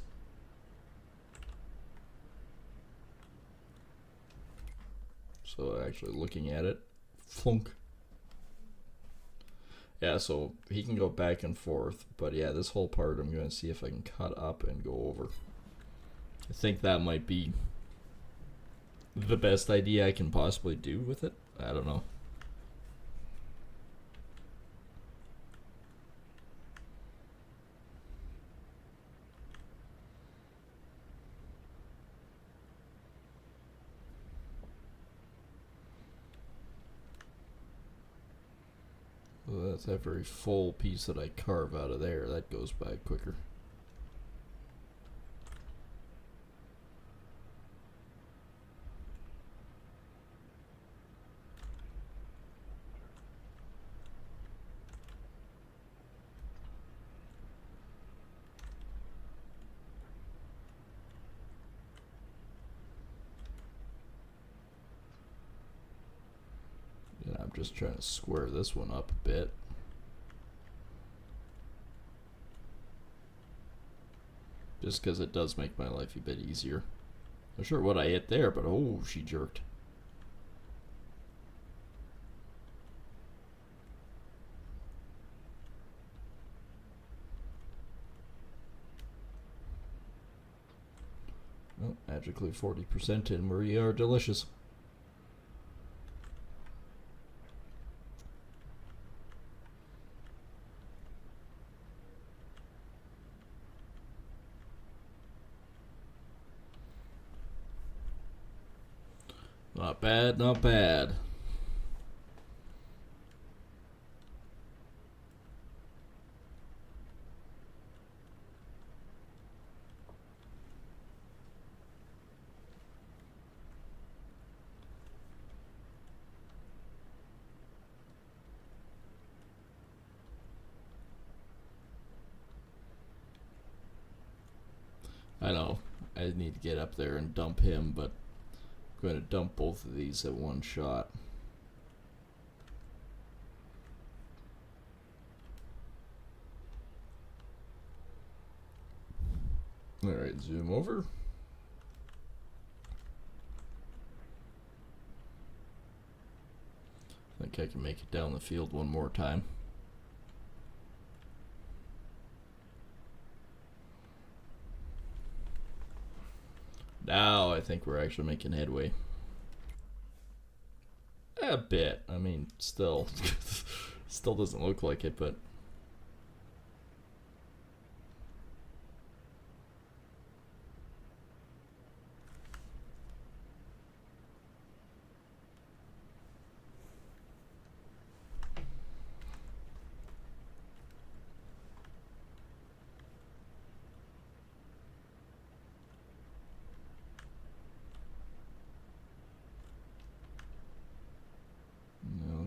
So actually looking at it, flunk. Yeah, so he can go back and forth, but yeah, this whole part I'm going to see if I can cut up and go over. I think that might be the best idea I can possibly do with it. I don't know. Well, that's a very full piece that I carve out of there. That goes by quicker. I'm just trying to square this one up a bit. Just because it does make my life a bit easier. Not sure what I hit there, but oh, she jerked. Well, magically 40% and we are delicious. Not bad, not bad. I know, I need to get up there and dump him, but I'm going to dump both of these at one shot. Alright, zoom over. I think I can make it down the field one more time. Now I think we're actually making headway. A bit. I mean, still doesn't look like it, but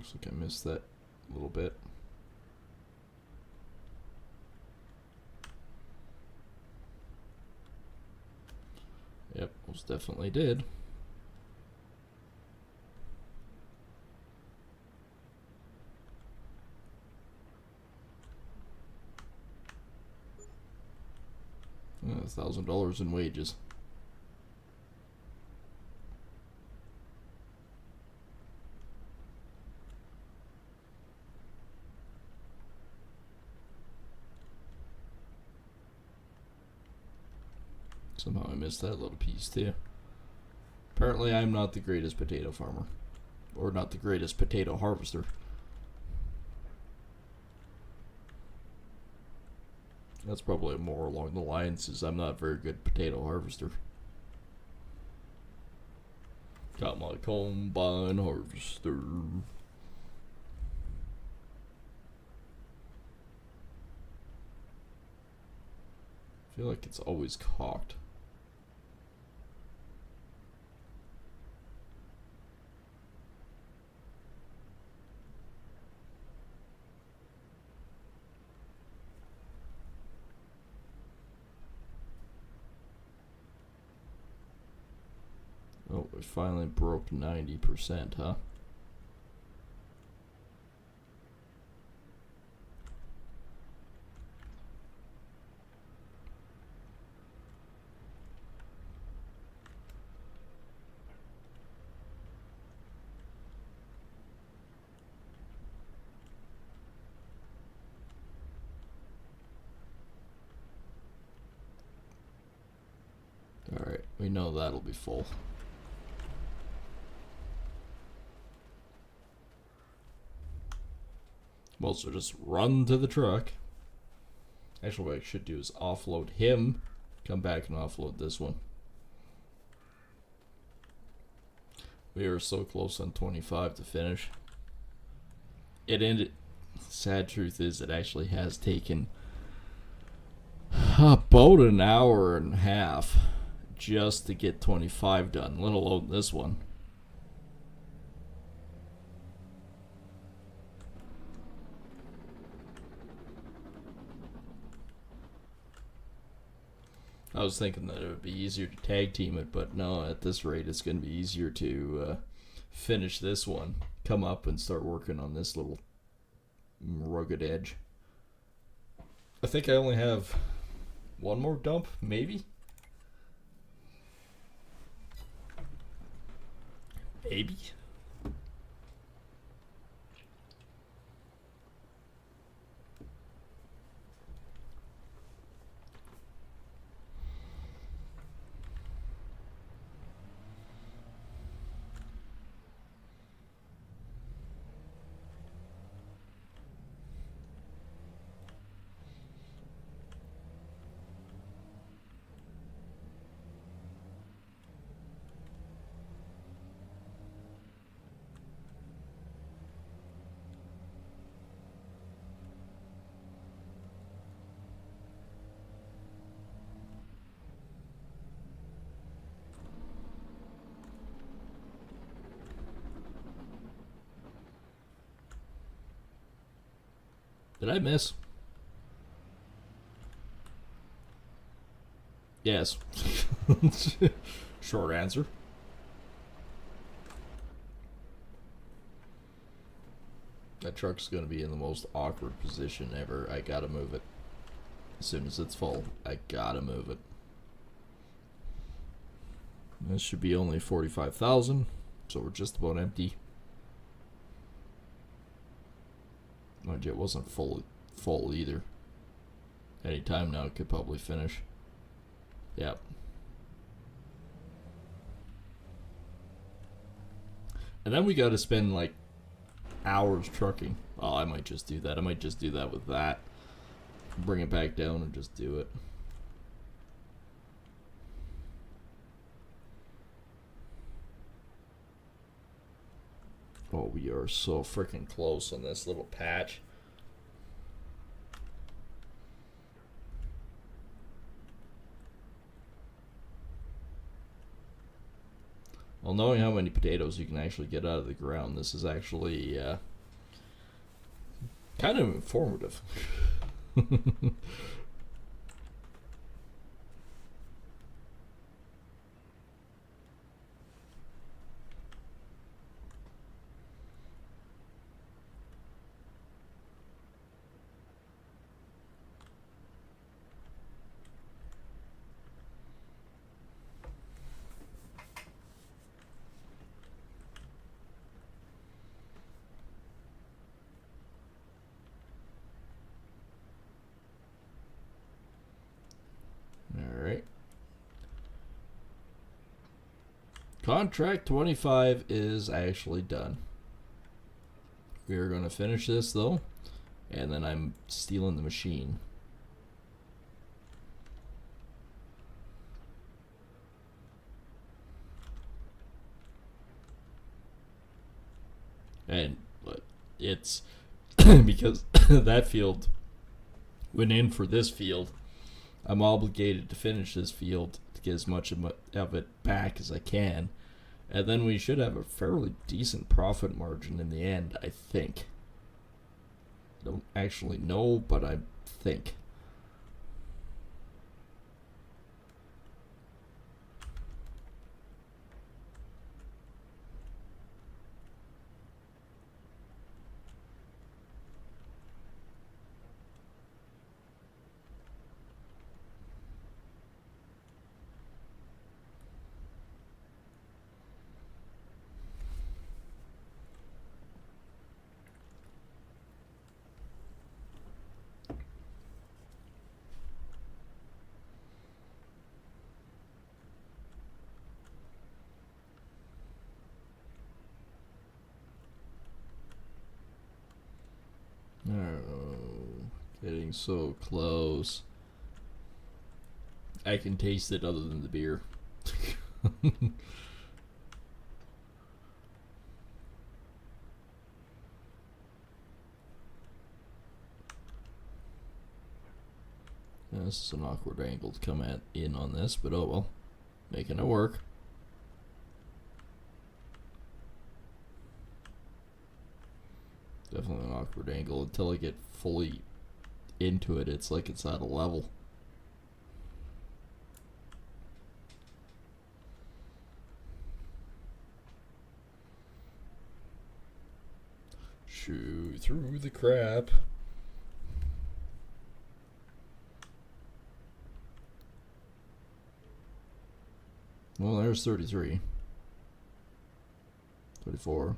looks like I missed that a little bit. Yep, most definitely did. $1,000 in wages. Somehow I missed that little piece too. Apparently I'm not the greatest potato farmer. Or not the greatest potato harvester. That's probably more along the lines as I'm not a very good potato harvester. Got my combine harvester. I feel like it's always cocked. Oh, we finally broke 90%, huh? Alright, we know that'll be full. Well, so just run to the truck. Actually, what I should do is offload him, come back and offload this one. We are so close on 25 to finish. It ended. Sad truth is, it actually has taken about an hour and a half just to get 25 done, let alone this one. I was thinking that it would be easier to tag team it, but no, at this rate it's going to be easier to finish this one, come up and start working on this little rugged edge. I think I only have one more dump, maybe? Maybe? Did I miss? Yes. Short answer. That truck's gonna be in the most awkward position ever. I gotta move it. As soon as it's full, I gotta move it. This should be only 45,000, so we're just about empty. Mind you, it wasn't full either. Any time now it could probably finish. Yep. And then we gotta spend like hours trucking. Oh, I might just do that. I might just do that with that. Bring it back down and just do it. Oh, we are so freaking close on this little patch. Well, knowing how many potatoes you can actually get out of the ground, this is actually kind of informative. Alright. Contract 25 is actually done. We are going to finish this though, and then I'm stealing the machine. And it's because that field went in for this field, I'm obligated to finish this field to get as much of it back as I can. And then we should have a fairly decent profit margin in the end, I think. Don't actually know, but I think. Oh, getting so close. I can taste it other than the beer. This is an awkward angle to come in on this, but oh well. Making it work. Definitely an awkward angle. Until I get fully into it, it's like it's at a level. Shoo through the crap. Well, there's 33. 34.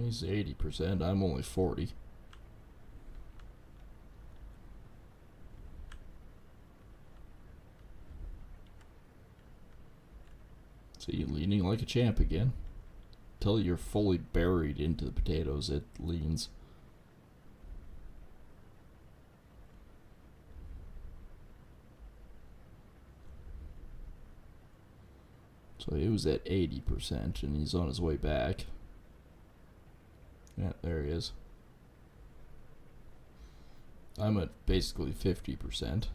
He's 80%. I'm only 40. So you're leaning like a champ again. Until you're fully buried into the potatoes, it leans. So he was at 80% and he's on his way back. Yeah, there he is. I'm at basically 50%.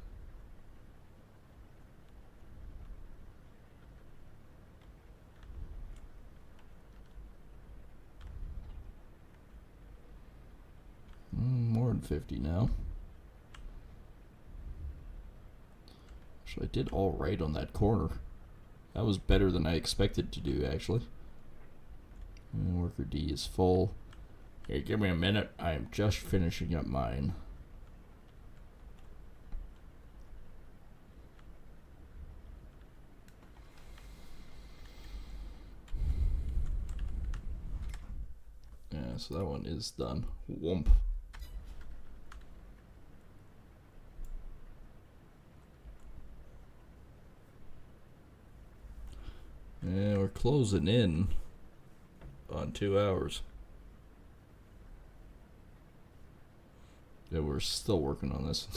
More than 50 now. Actually, I did all right on that corner. That was better than I expected to do, actually. And worker D is full. Hey, give me a minute. I am just finishing up mine. Yeah, so that one is done. Whoomp. Yeah, we're closing in on 2 hours. Yeah, we're still working on this.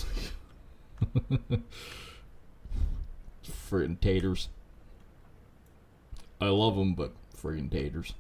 Friggin' taters. I love them, but friggin' taters.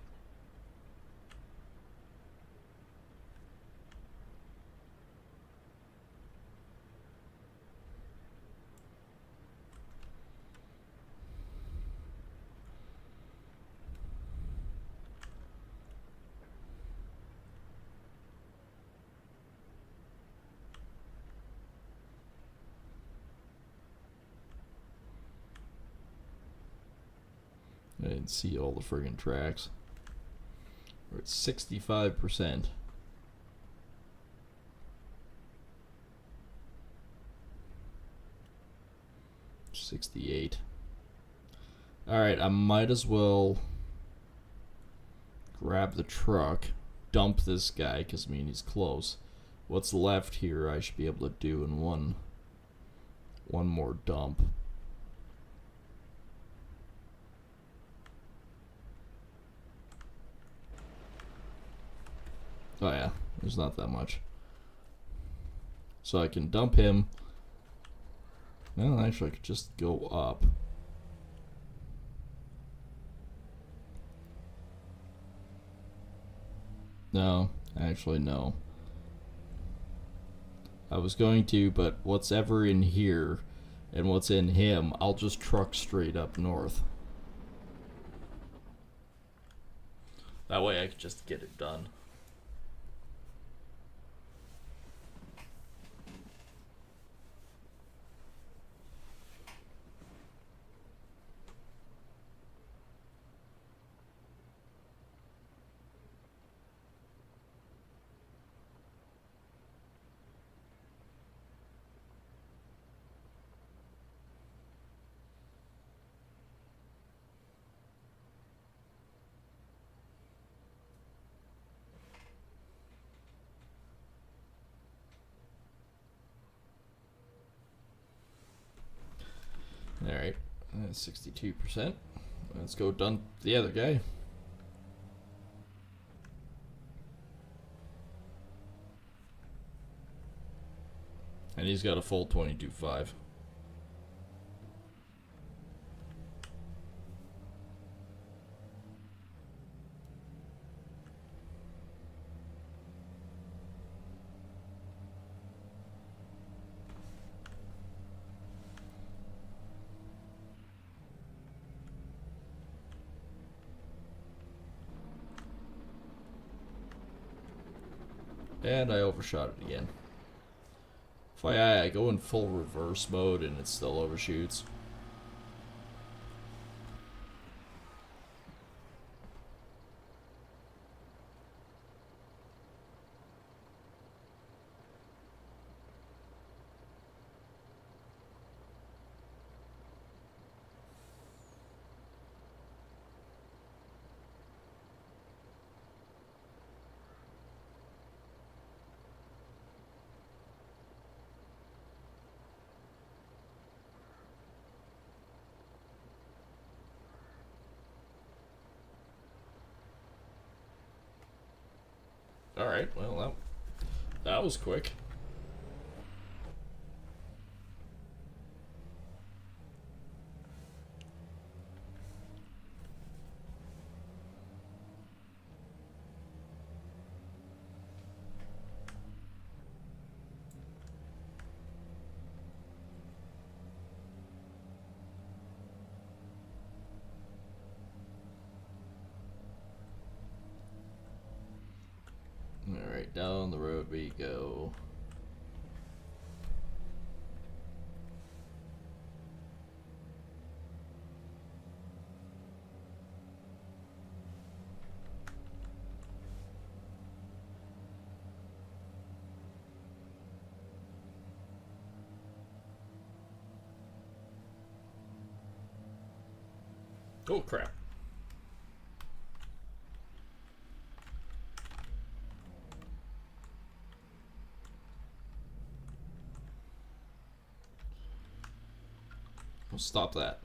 I didn't see all the friggin' tracks. We're at 65%. $68. Alright, I might as well grab the truck, dump this guy, because I mean he's close. What's left here I should be able to do in one more dump. Oh yeah, there's not that much. So I can dump him. Well, actually, I could just go up. No, actually, no. I was going to, but what's ever in here and what's in him, I'll just truck straight up north. That way I could just get it done. Alright, 62%. Let's go dump the other guy. And he's got a full 22.5. And I overshot it again. FYI, I go in full reverse mode and it still overshoots. Alright, well, that was quick. Alright, down the road we go. Oh crap. We'll stop that.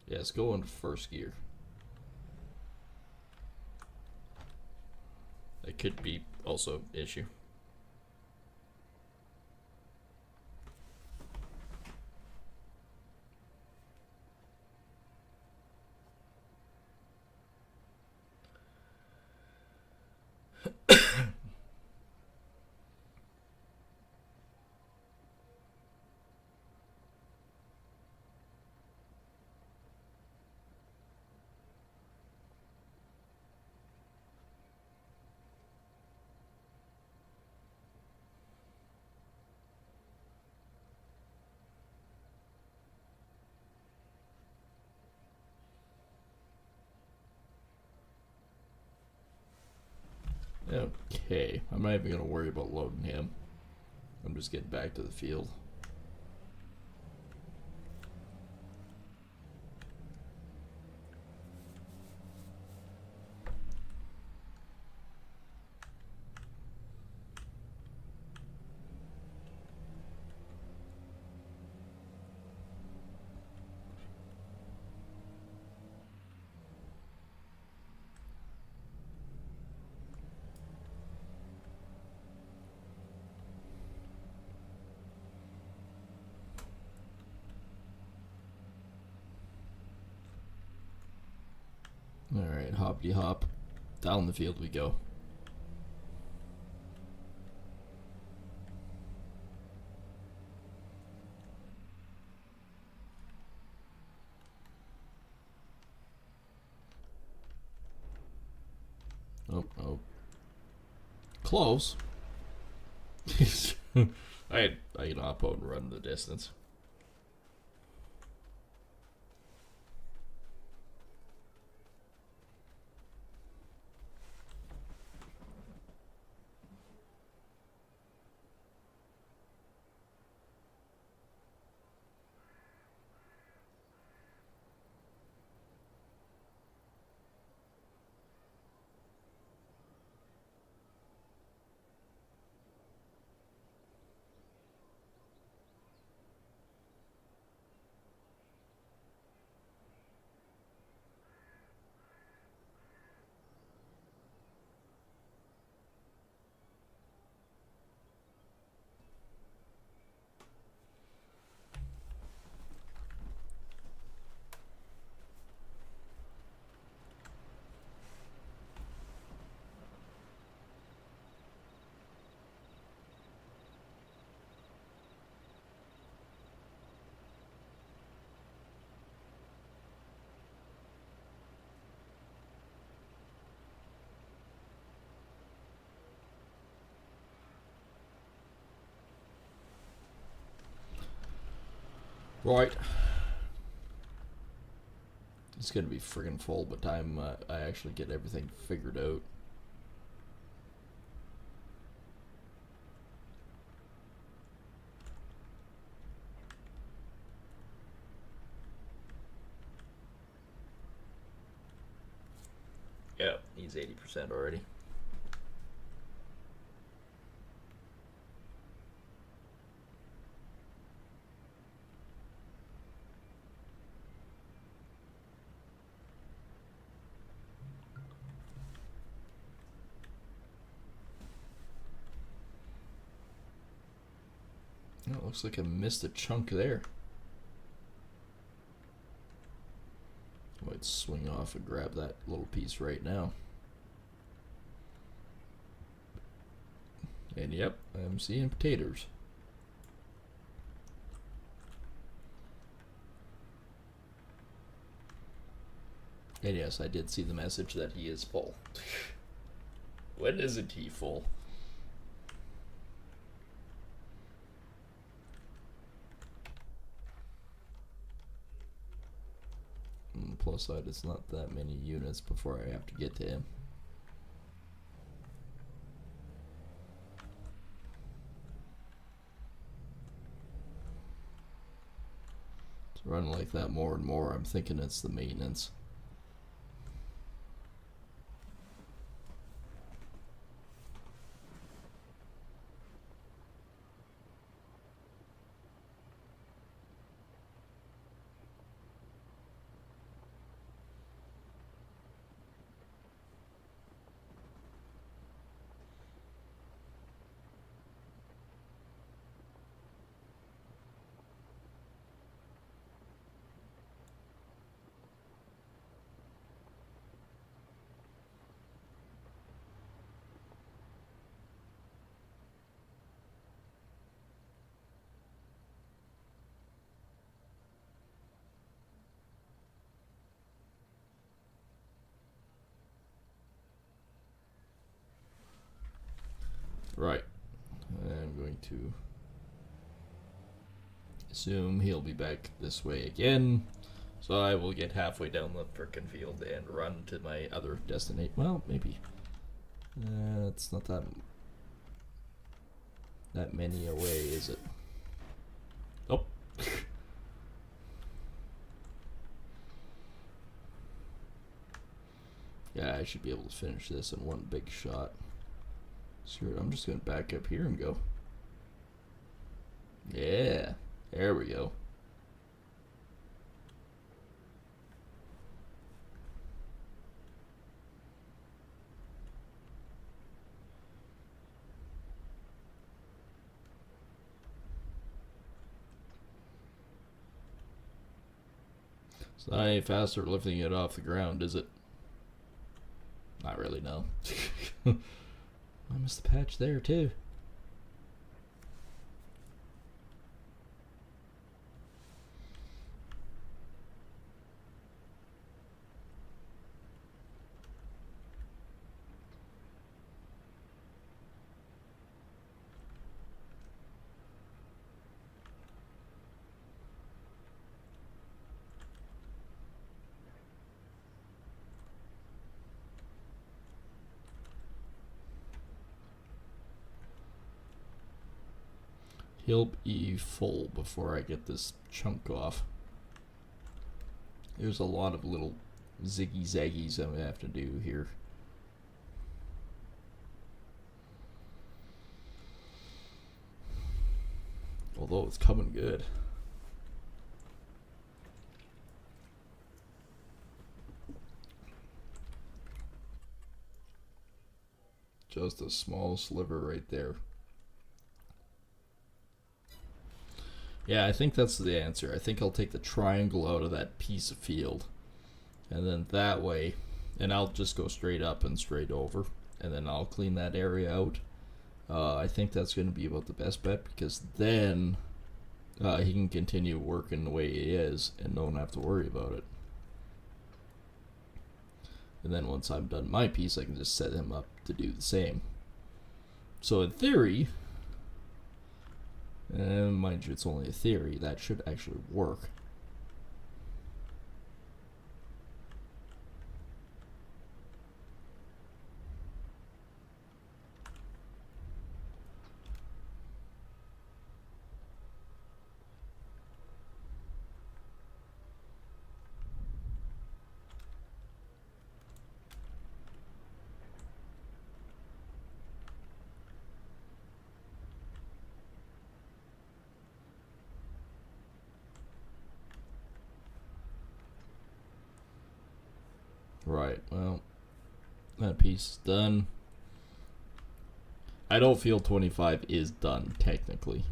Yeah, let's go into first gear. That could be also issue. Okay, I'm not even going to worry about loading him. I'm just getting back to the field. Alright, hoppity hop. Down the field we go. Oh. Close. I can hop out and run the distance. Right. It's gonna be friggin' full by the time I actually get everything figured out. Yeah, he's 80% already. Oh, looks like I missed a chunk there. I might swing off and grab that little piece right now. And yep, I'm seeing potatoes. And yes, I did see the message that he is full. When isn't he full? Plus side, it's not that many units before I have to get to him. It's running like that more and more. I'm thinking it's the maintenance. Right. I'm going to assume he'll be back this way again. So I will get halfway down the frickin' field and run to my other destination. Well, maybe. It's not that many away, is it? Oh. Yeah, I should be able to finish this in one big shot. Screw it, I'm just going to back up here and go. Yeah, there we go. It's not any faster lifting it off the ground, is it? Not really, no. I missed the patch there, too. He'll be full before I get this chunk off. There's a lot of little ziggy zaggies I'm going to have to do here. Although it's coming good. Just a small sliver right there. Yeah, I think that's the answer. I think I'll take the triangle out of that piece of field. And then that way, and I'll just go straight up and straight over. And then I'll clean that area out. I think that's going to be about the best bet, because then he can continue working the way he is and don't have to worry about it. And then once I've done my piece, I can just set him up to do the same. So in theory, and mind you, it's only a theory, that should actually work. Right, well, that piece is done. I don't feel 25 is done, technically.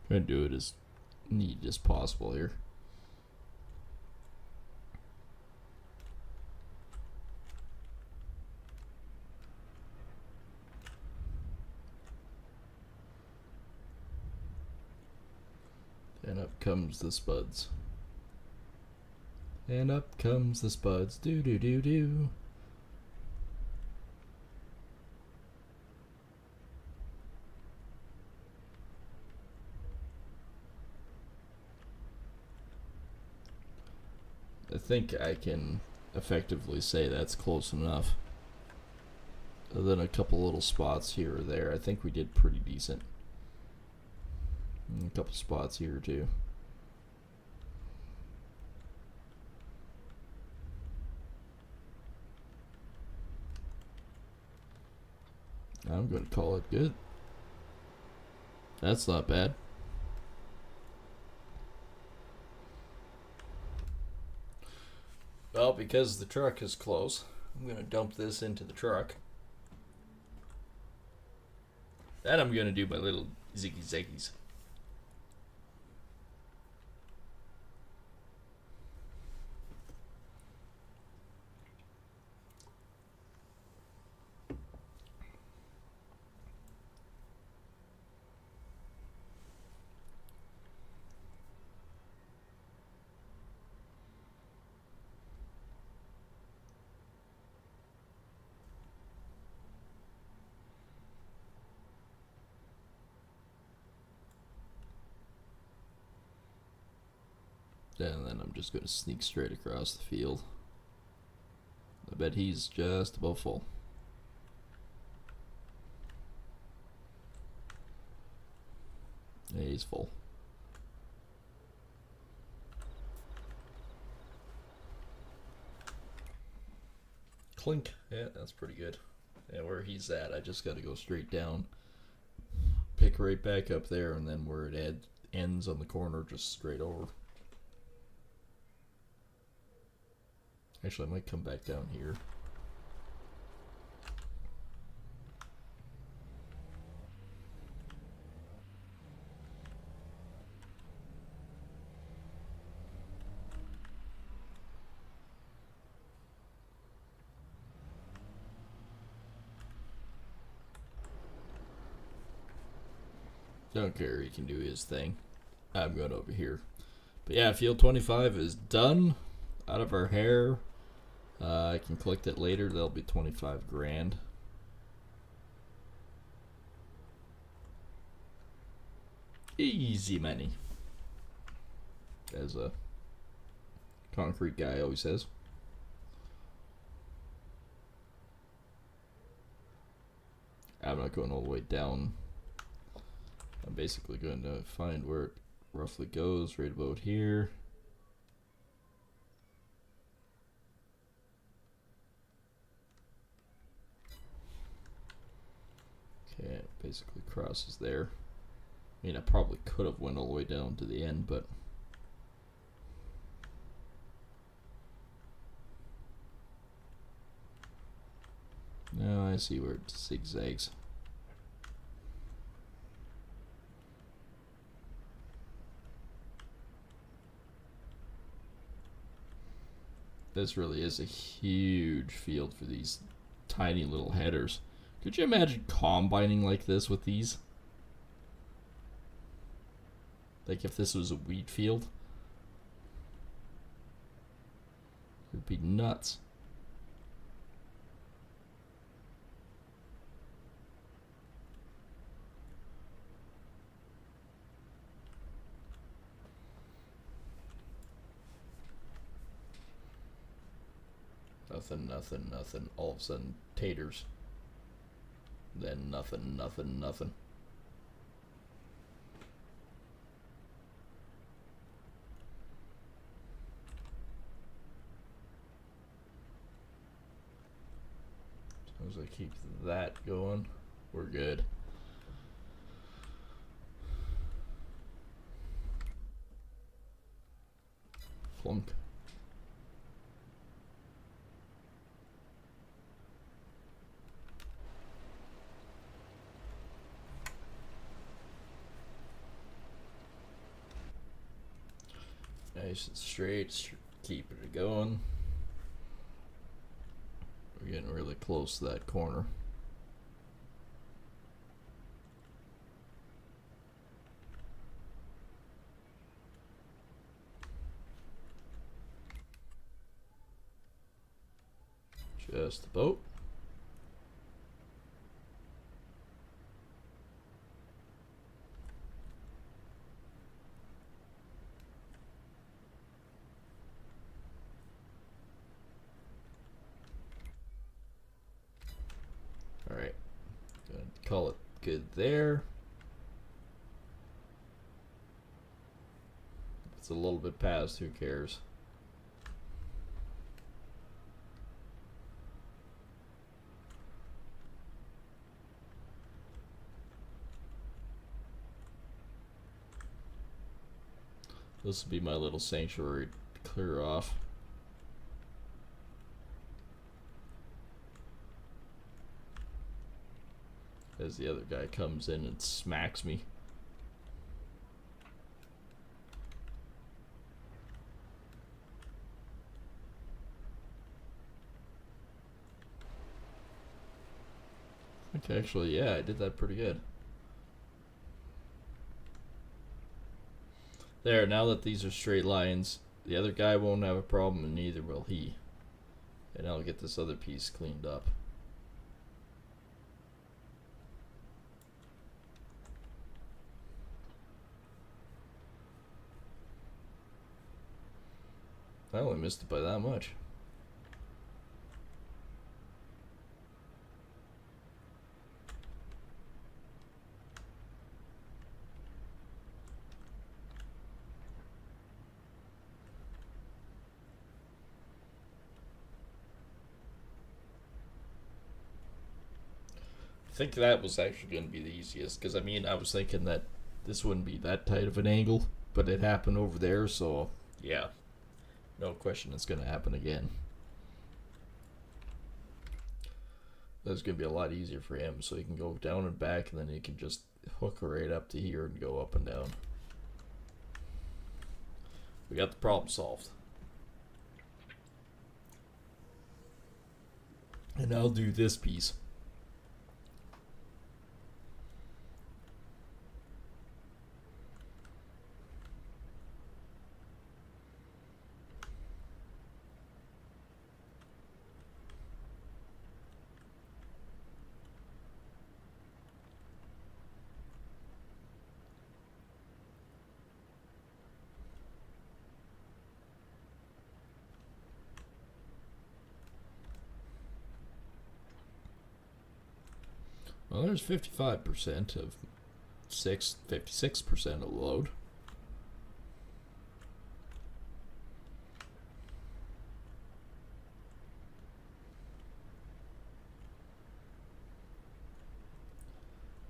Trying to do it as neat as possible here. And up comes the spuds. And up comes the spuds. Do do do do. I think I can effectively say that's close enough. Other than a couple little spots here or there, I think we did pretty decent. And a couple spots here too. I'm going to call it good. That's not bad. Well, because the truck is close, I'm going to dump this into the truck. Then I'm going to do my little ziggy zaggies. And then I'm just going to sneak straight across the field. I bet he's just about full. Yeah, he's full. Clink. Yeah, that's pretty good. Yeah, where he's at, I just got to go straight down, pick right back up there, and then where it ends on the corner, just straight over. Actually, I might come back down here. Don't care, he can do his thing. I'm going over here. But yeah, field 25 is done. Out of our hair. I can collect it later. That'll be 25 grand. Easy money. As a concrete guy always says. I'm not going all the way down. I'm basically going to find where it roughly goes, right about here. Okay, it basically crosses there. I mean, I probably could have went all the way down to the end, but now I see where it zigzags. This really is a huge field for these tiny little headers. Could you imagine combining like this with these? Like if this was a wheat field? It'd be nuts. Nothing, nothing, nothing. All of a sudden, taters. Then nothing, nothing, nothing. As long as I keep that going, we're good. Flunk. Nice and straight, keeping it going. We're getting really close to that corner. Just about. Alright, gonna call it good there. It's a little bit past, who cares? This will be my little sanctuary to clear off. As the other guy comes in and smacks me. I think actually, yeah, I did that pretty good. There, now that these are straight lines, the other guy won't have a problem and neither will he. And I'll get this other piece cleaned up. I only missed it by that much. think that was actually going to be the easiest, because I mean, I was thinking that this wouldn't be that tight of an angle, but it happened over there, so yeah, no question it's going to happen again. That's going to be a lot easier for him, so he can go down and back, and then he can just hook right up to here and go up and down. We got the problem solved. And I'll do this piece. Well, there's 55% of 56% of the load.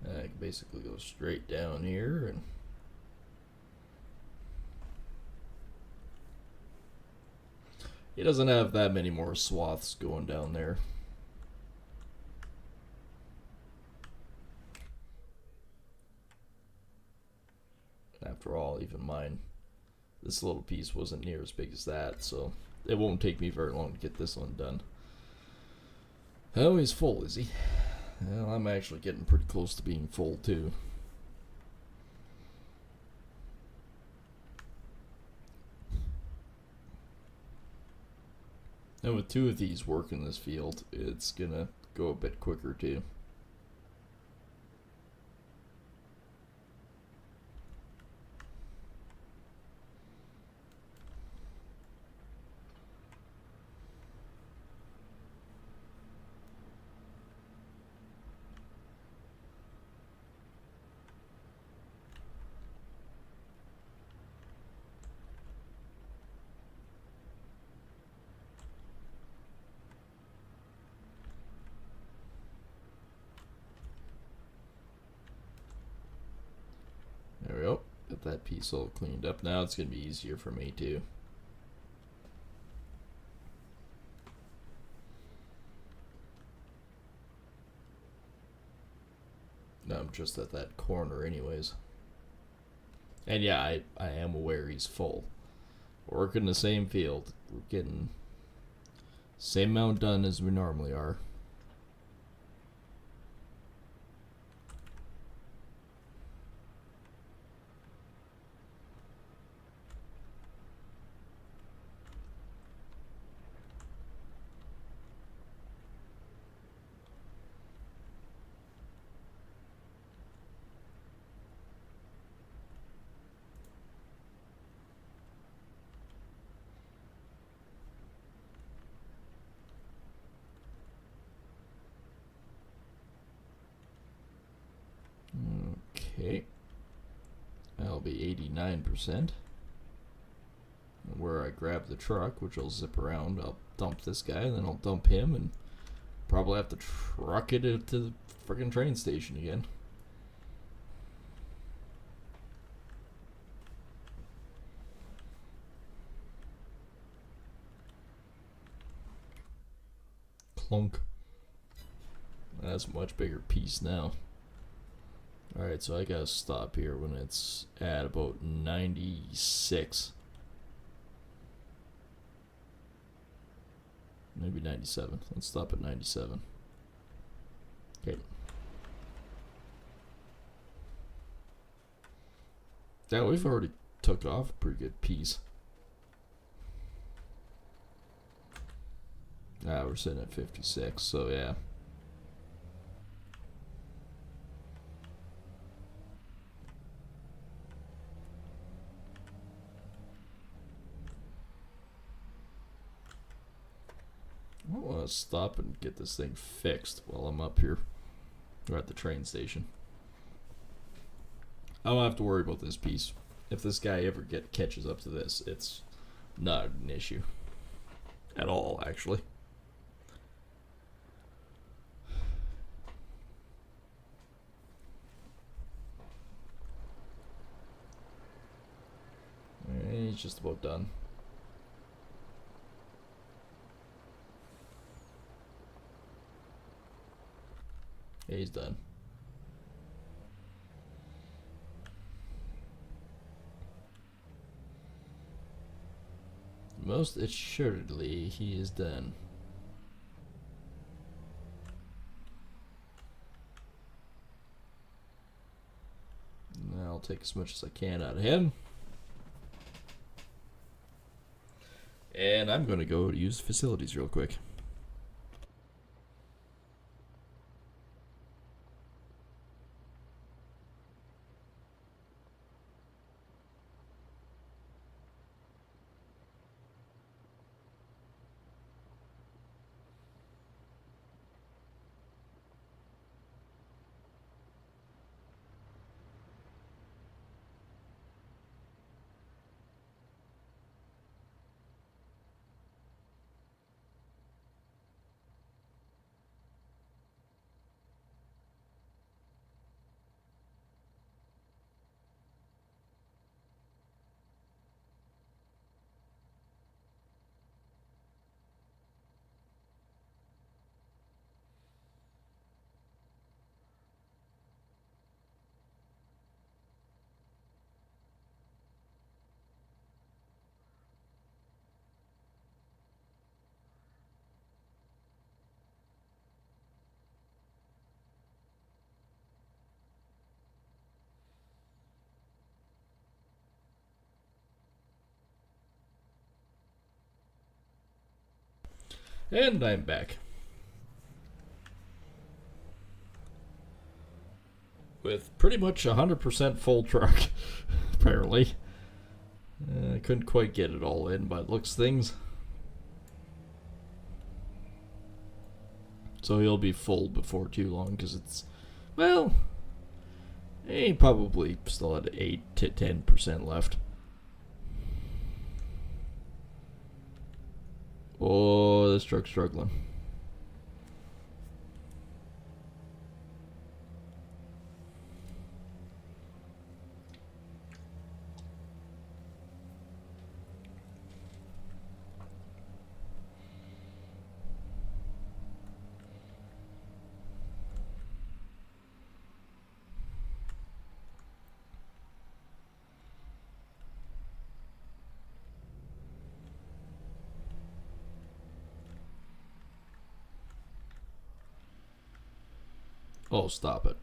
I can basically go straight down here and he doesn't have that many more swaths going down there. After all, even mine, this little piece wasn't near as big as that, so it won't take me very long to get this one done. Oh, he's full, is he? Well, I'm actually getting pretty close to being full, too. And with two of these working this field, it's gonna go a bit quicker, too. There we go. Got that piece all cleaned up. Now it's going to be easier for me too. No, I'm just at that corner anyways. And yeah, I am aware he's full. We're working the same field. We're getting same amount done as we normally are. Okay, that'll be 89%. Where I grab the truck, which I'll zip around, I'll dump this guy, and then I'll dump him, and probably have to truck it to the friggin' train station again. Clunk. That's a much bigger piece now. Alright, so I gotta stop here when it's at about 96. Maybe 97. Let's stop at 97. Okay. Yeah, we've already took off a pretty good piece. Ah, we're sitting at 56, so yeah. I want to stop and get this thing fixed while I'm up here. We're at the train station. I don't have to worry about this piece. If this guy ever catches up to this, it's not an issue. At all, actually. he's just about done. Yeah, he's done. Most assuredly, he is done. Now I'll take as much as I can out of him. And I'm going to go use facilities real quick. And I'm back. With pretty much 100% full truck, apparently. I couldn't quite get it all in, but looks things. So he'll be full before too long, because it's, well, he probably still had 8 to 10% left. Oh, this truck's struggling. Oh, stop it.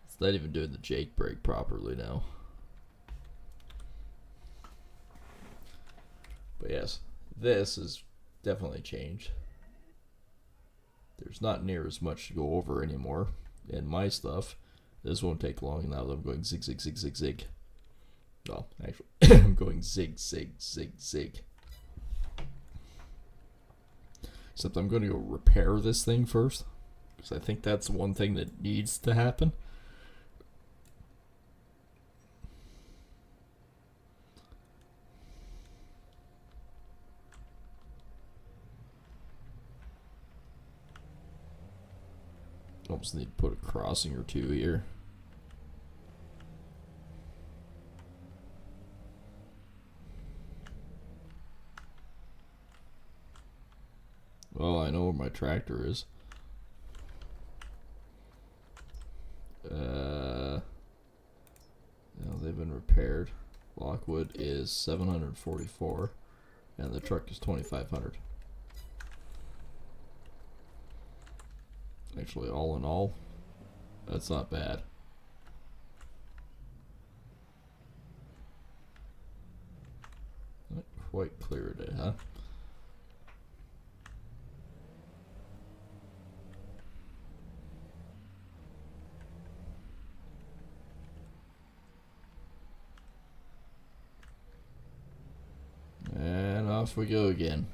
It's not even doing the Jake brake properly now. But yes, this has definitely changed. There's not near as much to go over anymore in my stuff. This won't take long now that I'm going zig, zig, zig, zig, zig. Well, actually, I'm going zig, zig, zig, zig. Except I'm going to go repair this thing first. Because I think that's one thing that needs to happen. Almost need to put a crossing or two here. Well, I know where my tractor is. They've been repaired. Lockwood is 744, and the truck is 2,500. Actually, all in all, that's not bad. Not quite cleared it, huh? And off we go again.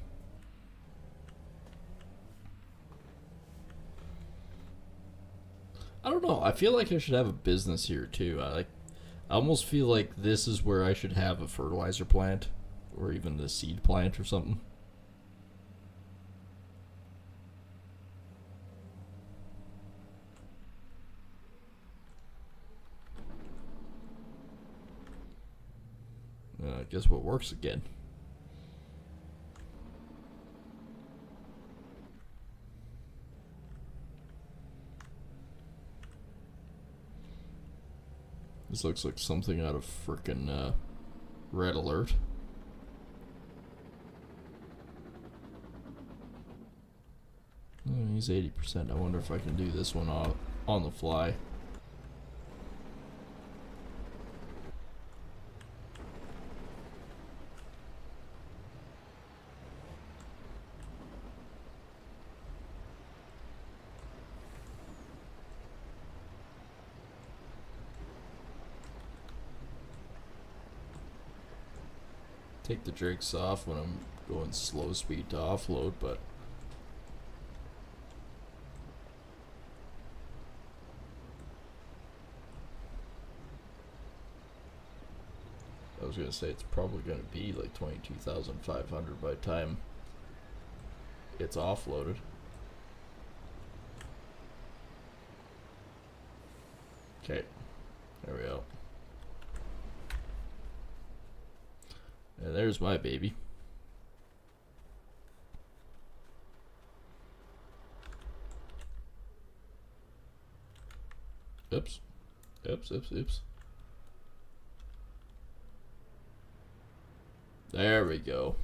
I don't know. I feel like I should have a business here too. I almost feel like this is where I should have a fertilizer plant, or even a seed plant or something. guess what works again. This looks like something out of frickin' Red Alert. Oh, he's 80%. I wonder if I can do this one on the fly. Take the drakes off when I'm going slow speed to offload, but I was gonna say it's probably gonna be like 22,500 by the time it's offloaded. Okay, there we go. And there's my baby. Oops. Oops, oops, oops. There we go.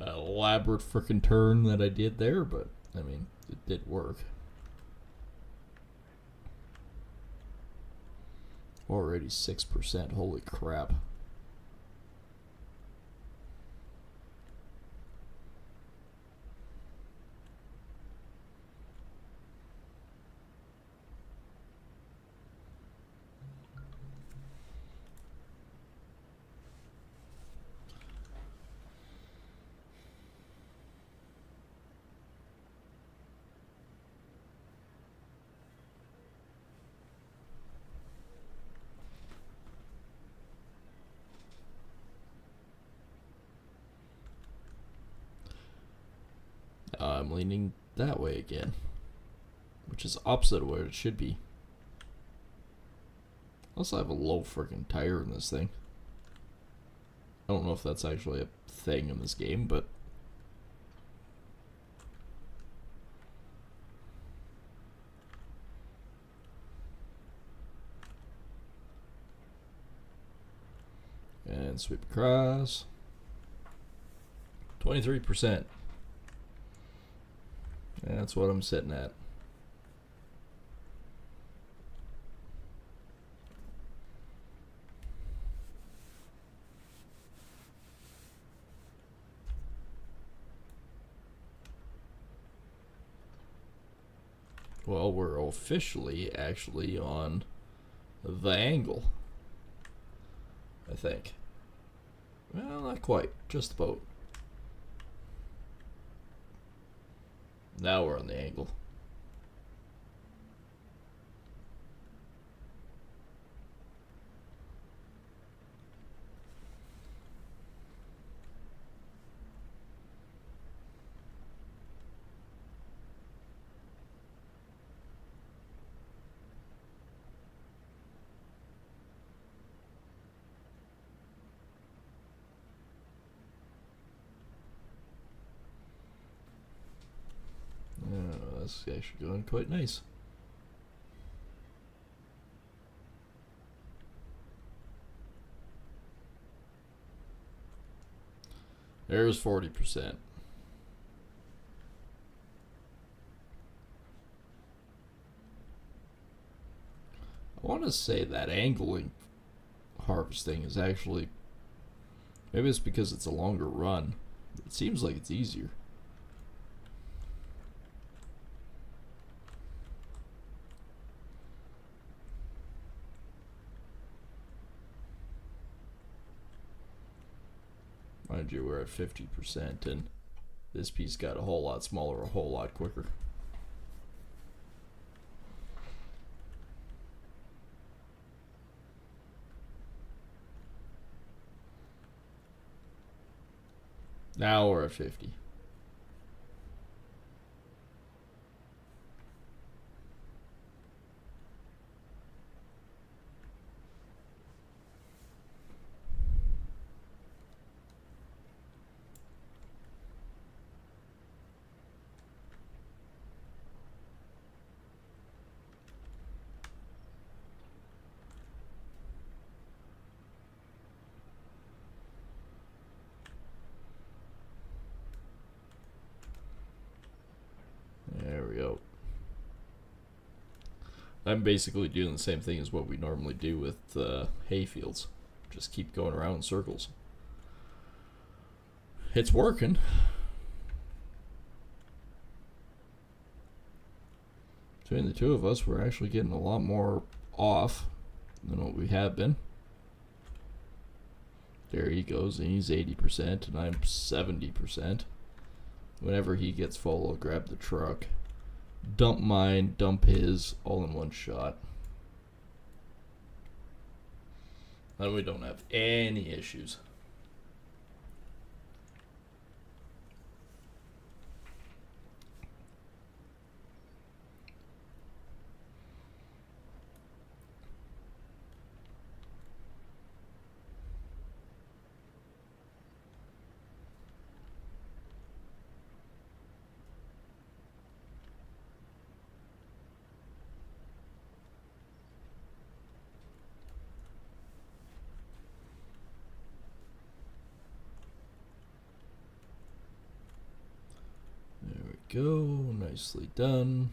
Elaborate freaking turn that I did there, but I mean, it did work. Already 6%, holy crap. I'm leaning that way again, which is opposite of where it should be. Also, I have a low freaking tire in this thing. I don't know if that's actually a thing in this game, but and sweep across. 23%. That's what I'm sitting at. Well, we're officially actually on the angle, I think. Well, not quite, just about. Now we're on the angle. That's actually going quite nice. There's 40%. I want to say that angling harvesting is actually, maybe it's because it's a longer run. It seems like it's easier. mind you, we're at 50%, and this piece got a whole lot smaller, a whole lot quicker. Now we're at 50. There we go. I'm basically doing the same thing as what we normally do with hay fields. Just keep going around in circles. It's working. Between the two of us, we're actually getting a lot more off than what we have been. There he goes, and he's 80%, and I'm 70%. Whenever he gets full, I'll grab the truck, dump mine, dump his, all in one shot. Then we don't have any issues. Go, nicely done.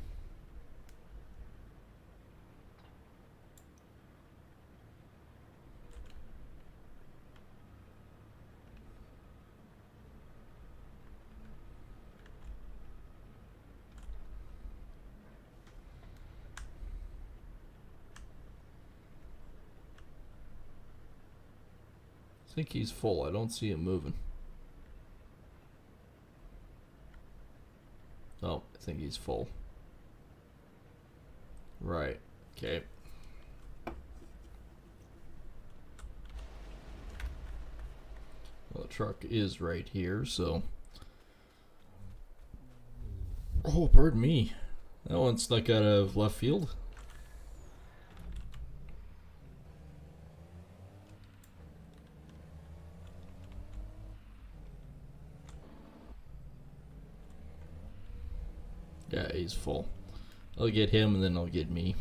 I think he's full. I don't see him moving. Oh, I think he's full. Right. Okay. Well, the truck is right here, so... Oh, pardon me. That one snuck out of left field. Yeah, he's full. I'll get him and then I'll get me.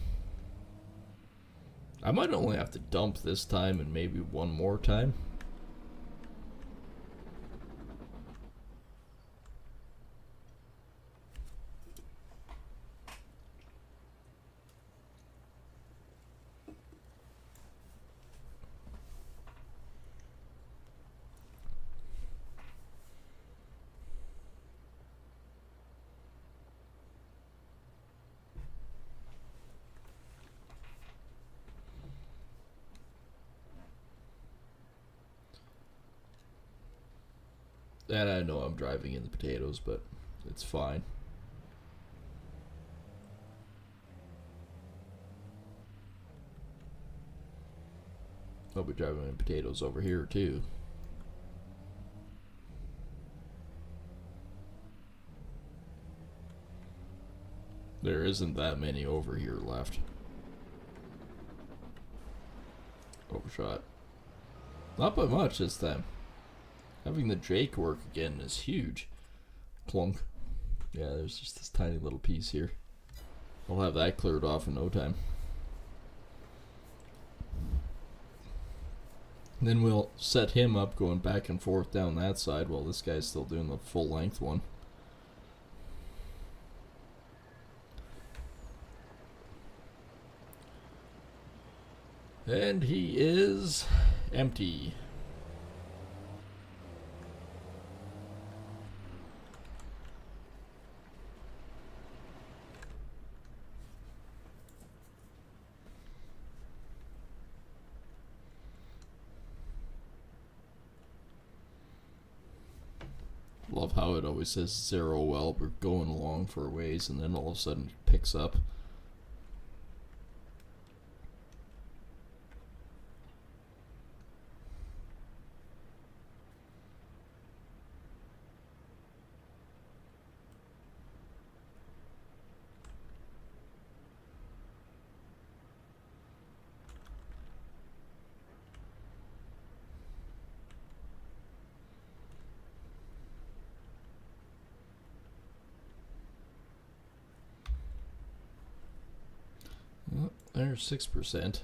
I might only have to dump this time and maybe one more time. And I know I'm driving in the potatoes, but it's fine. I'll be driving in potatoes over here too. There isn't that many over here left. Overshot. Not by much this time. Having the Jake work again is huge. Plunk. Yeah, there's just this tiny little piece here. I'll have that cleared off in no time. And then we'll set him up going back and forth down that side while this guy's still doing the full length one. And he is empty. love how it always says 0 while we're going along for a ways, and then all of a sudden it picks up. Well, there's 6%.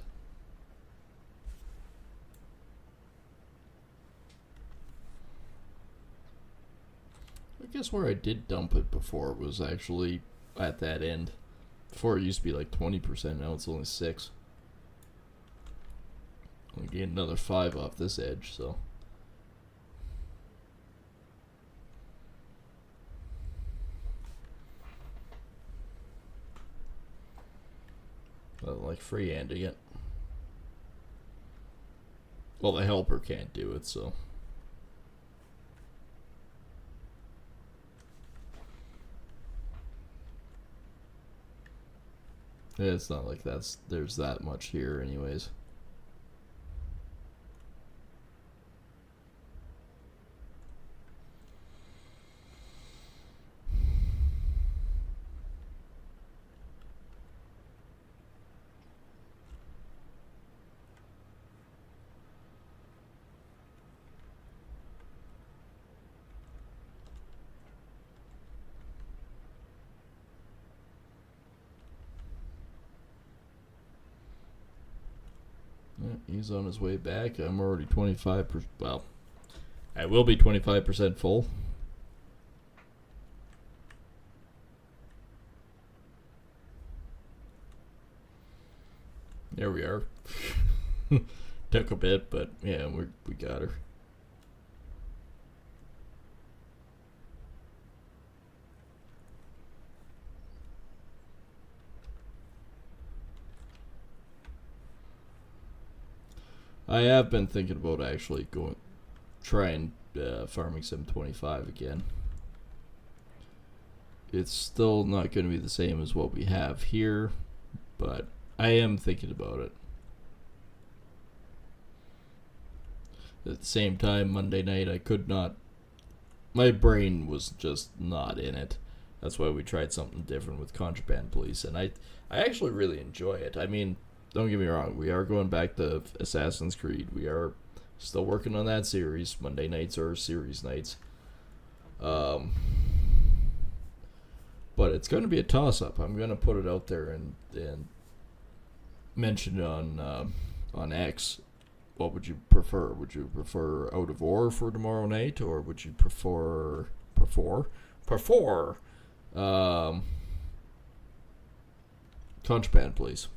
I guess where I did dump it before was actually at that end. Before it used to be like 20%, now it's only 6%. I'll get another 5 off this edge, so. I don't like freehanding it. Well, the helper can't do it, so. Yeah, it's not like there's that much here anyways. He's on his way back. I'm already 25%. Well, I will be 25% full. There we are. Took a bit, but yeah, we got her. I have been thinking about actually trying farming Sim 25 again. It's still not going to be the same as what we have here, but I am thinking about it. At the same time, Monday night I could not. My brain was just not in it. That's why we tried something different with Contraband Police, and I actually really enjoy it. I mean, don't get me wrong, we are going back to Assassin's Creed. We are still working on that series. Monday nights are series nights. But it's going to be a toss-up. I'm going to put it out there and mention it on X. What would you prefer? Would you prefer Out of War for tomorrow night, or would you prefer Contraband Police?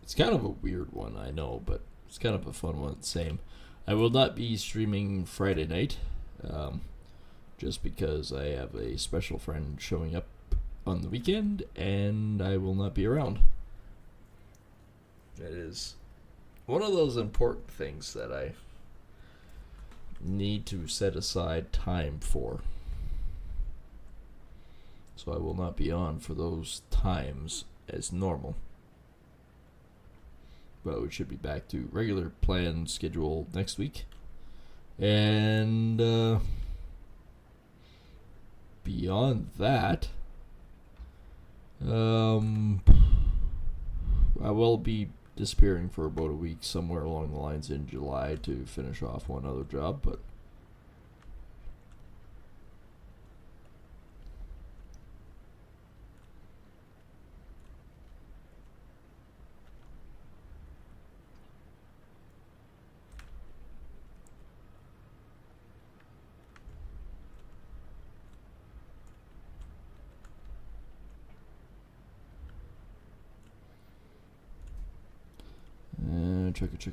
It's kind of a weird one, I know, but it's kind of a fun one. Same. I will not be streaming Friday night, just because I have a special friend showing up on the weekend, and I will not be around. It is one of those important things that I need to set aside time for. So I will not be on for those times as normal. But we should be back to regular planned schedule next week. And beyond that, I will be disappearing for about a week somewhere along the lines in July to finish off one other job, but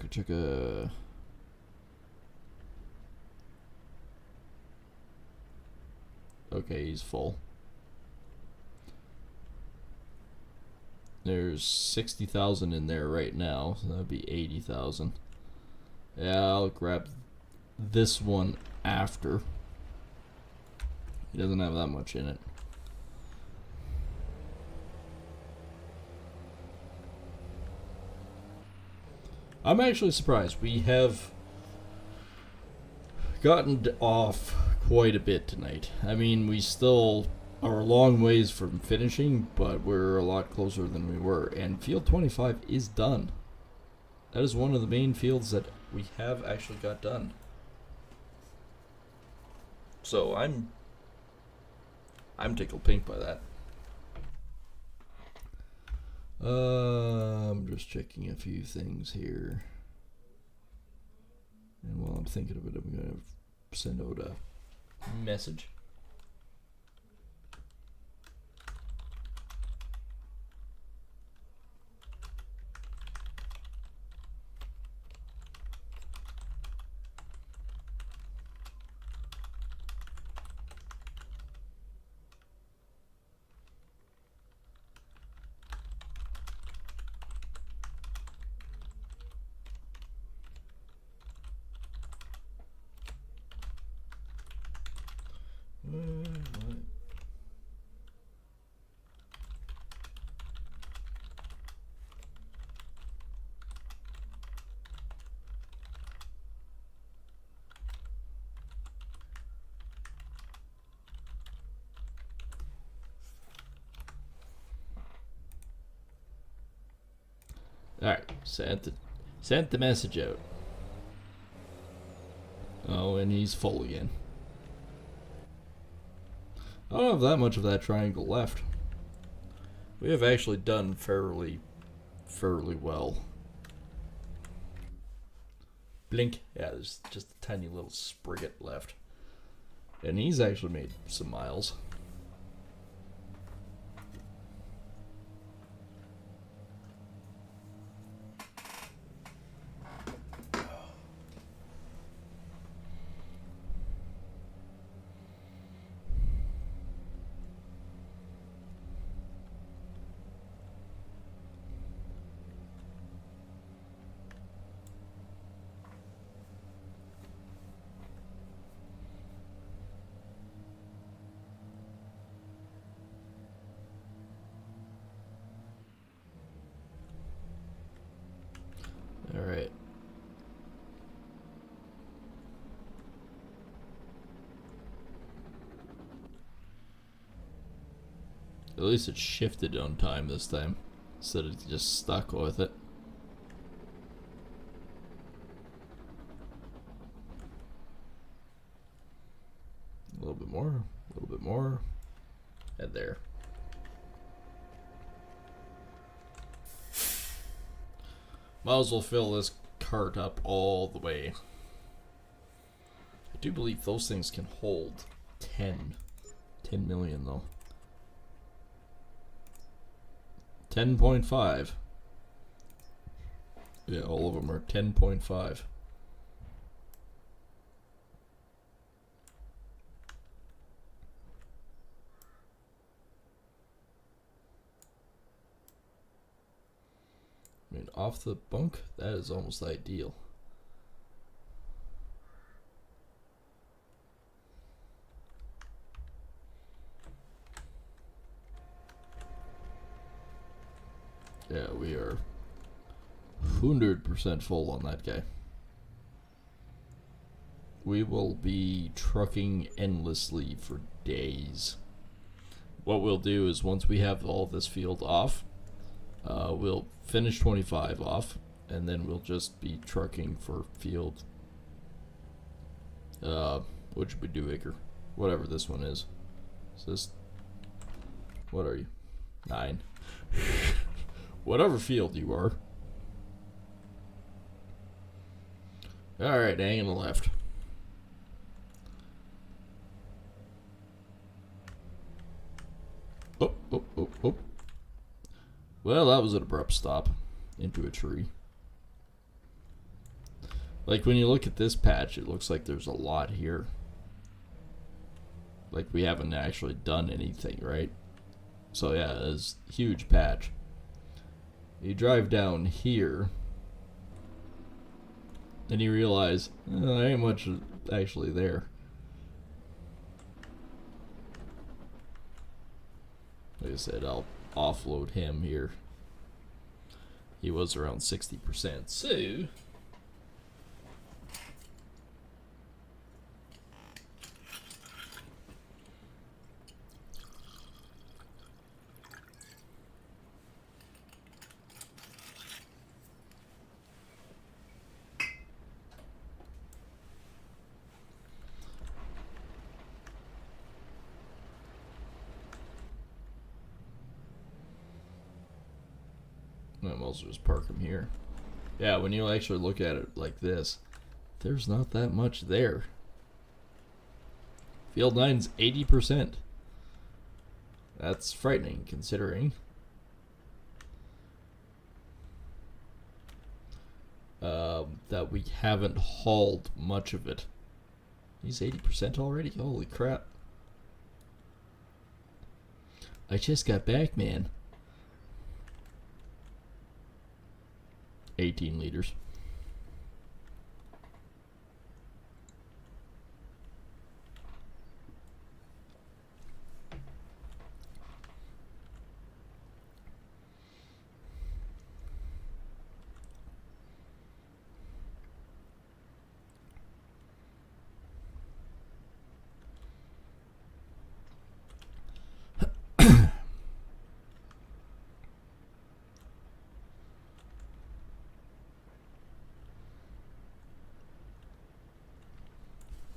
chugga. Okay, he's full. There's 60,000 in there right now, so that'd be 80,000. Yeah, I'll grab this one after. He doesn't have that much in it. I'm actually surprised. We have gotten off quite a bit tonight. I mean, we still are a long ways from finishing, but we're a lot closer than we were. And field 25 is done. That is one of the main fields that we have actually got done. So I'm tickled pink by that. I'm just checking a few things here. And while I'm thinking of it, I'm going to send out a message. Alright, sent the message out. Oh, and he's full again. I don't have that much of that triangle left. We have actually done fairly well. Blink. Yeah, there's just a tiny little sprig left. And he's actually made some miles. Alright. At least it shifted on time this time, instead of just stuck with it. A little bit more, and there. Might as well fill this cart up all the way. I do believe those things can hold 10 million though. 10.5. Yeah, all of them are 10.5. I mean, off the bunk, that is almost ideal. Yeah, we are 100% full on that guy. We will be trucking endlessly for days. What we'll do is once we have all this field off, we'll finish 25 off, and then we'll just be trucking for field. What should we do, Iker? Whatever this one is. Is this? What are you? 9. Whatever field you are. Alright, hanging left. Oh. Well, that was an abrupt stop into a tree. Like, when you look at this patch, it looks like there's a lot here. Like, we haven't actually done anything, right? So, yeah, it's a huge patch. You drive down here, and you realize there ain't much actually there. Like I said, I'll offload him here. He was around 60%. So I might as well just park him here. Yeah, when you actually look at it like this, there's not that much there. Field 9's 80%. That's frightening, considering that we haven't hauled much of it. He's 80% already? Holy crap. I just got back, man. 18 liters.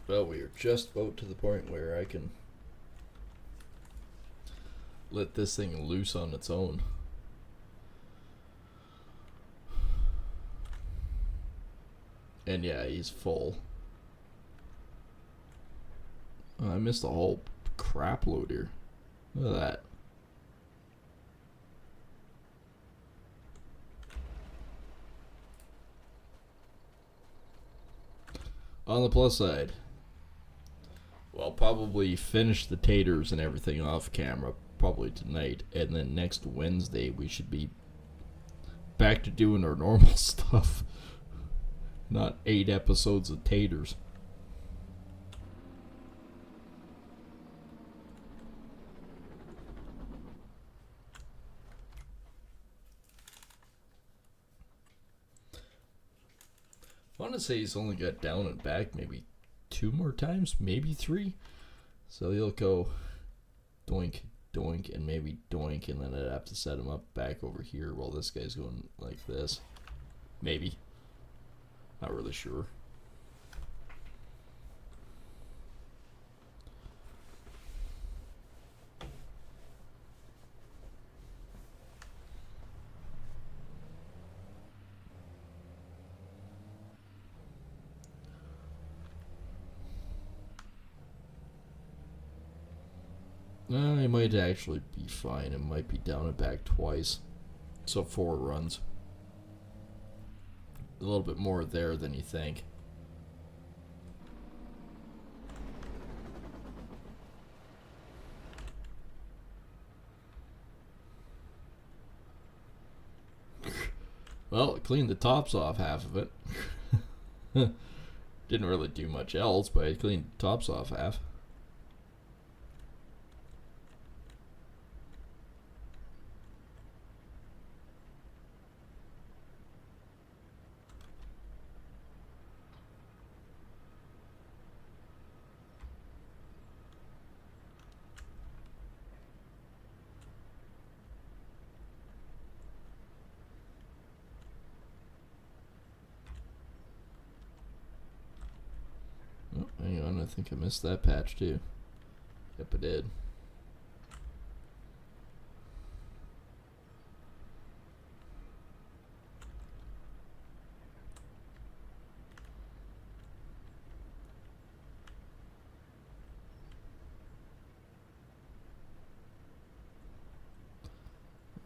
Well, we are just about to the point where I can let this thing loose on its own. And yeah, he's full. Oh, I missed a whole crap load here. Look at that. On the plus side, well, probably finish the taters and everything off camera probably tonight, and then next Wednesday we should be back to doing our normal stuff. Not 8 episodes of taters. I want to say he's only got down and back maybe 2 more times, maybe 3. So he'll go doink, doink, and maybe doink, and then I'd have to set him up back over here while this guy's going like this. Maybe. Not really sure. It might actually be fine. It might be down and back twice. So 4 runs. A little bit more there than you think. Well, it cleaned the tops off half of it. Didn't really do much else, but it cleaned the tops off half. Oh, hang on, I think I missed that patch too. Yep, I did.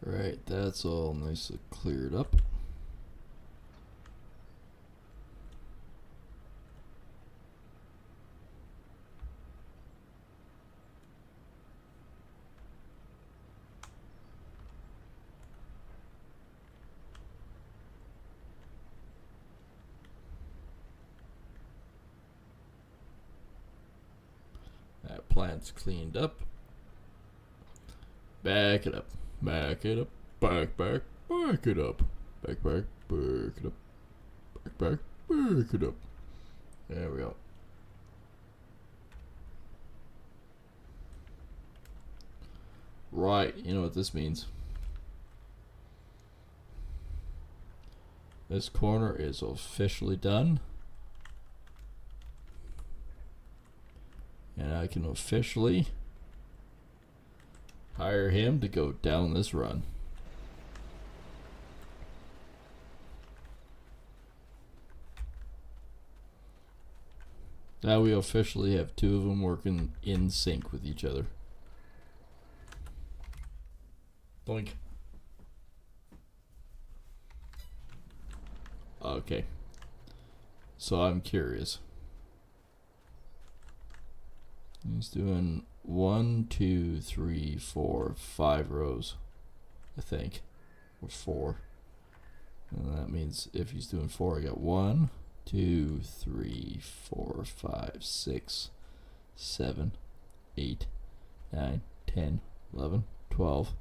Right, that's all nicely cleared up. Line's cleaned up. Back it up. Back it up. Back it up. Back it up. Back it up. There we go. Right, you know what this means. This corner is officially done. And I can officially hire him to go down this run. Now we officially have two of them working in sync with each other. Boink. Okay. So I'm curious. He's doing 1, 2, 3, 4, 5 rows, I think, or 4. And that means if he's doing 4, I got 1, 2, 3, 4, 5, 6, 7, 8, 9, 10, 11, 12,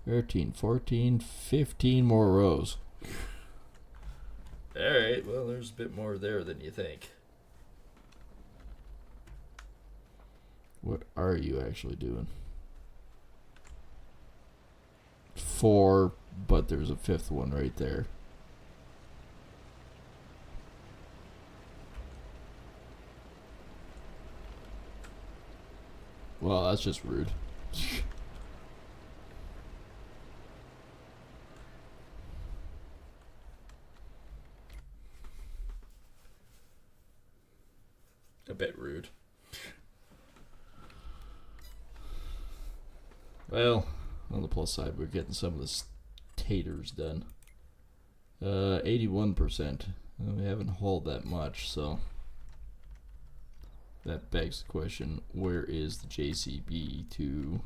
13, 14, 15 more rows. Alright, well, there's a bit more there than you think. What are you actually doing? 4, but there's a 5th one right there. Well, that's just rude. A bit rude. Well, on the plus side, we're getting some of the taters done. 81%. We haven't hauled that much, so that begs the question, where is the JCB to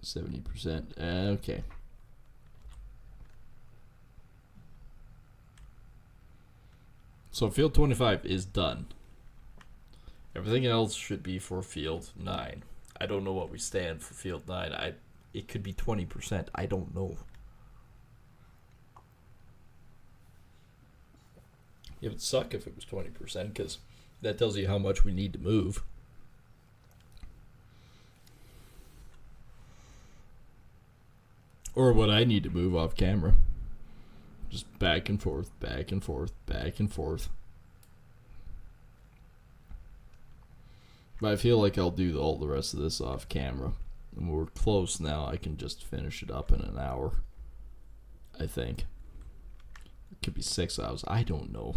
70%? Okay. So field 25 is done. Everything else should be for field 9. I don't know what we stand for field 9. It could be 20%. I don't know. It would suck if it was 20% because that tells you how much we need to move. Or what I need to move off camera. Just back and forth, back and forth, back and forth. But I feel like I'll do all the rest of this off camera. And we're close now. I can just finish it up in an hour. I think. It could be 6 hours. I don't know.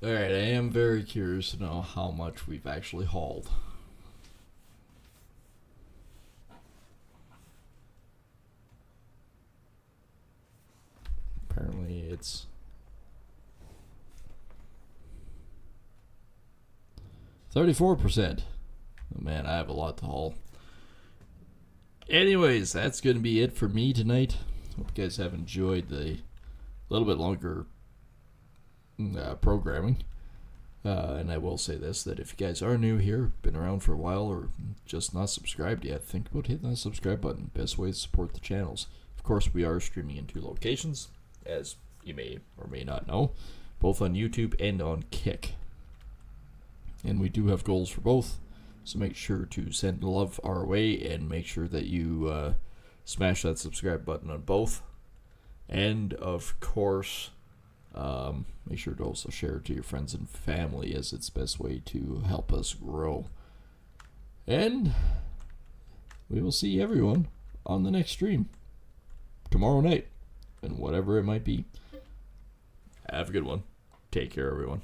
Alright, I am very curious to know how much we've actually hauled. Apparently it's 34%. Oh man, I have a lot to haul. Anyways, that's going to be it for me tonight. Hope you guys have enjoyed the little bit longer programming. And I will say this, that if you guys are new here, been around for a while, or just not subscribed yet, think about hitting that subscribe button. Best way to support the channels. Of course, we are streaming in 2 locations, as you may or may not know, both on YouTube and on Kick. And we do have goals for both, so make sure to send love our way and make sure that you smash that subscribe button on both. And of course, make sure to also share it to your friends and family, as it's the best way to help us grow. And we will see everyone on the next stream tomorrow night, and whatever it might be. Have a good one. Take care, everyone.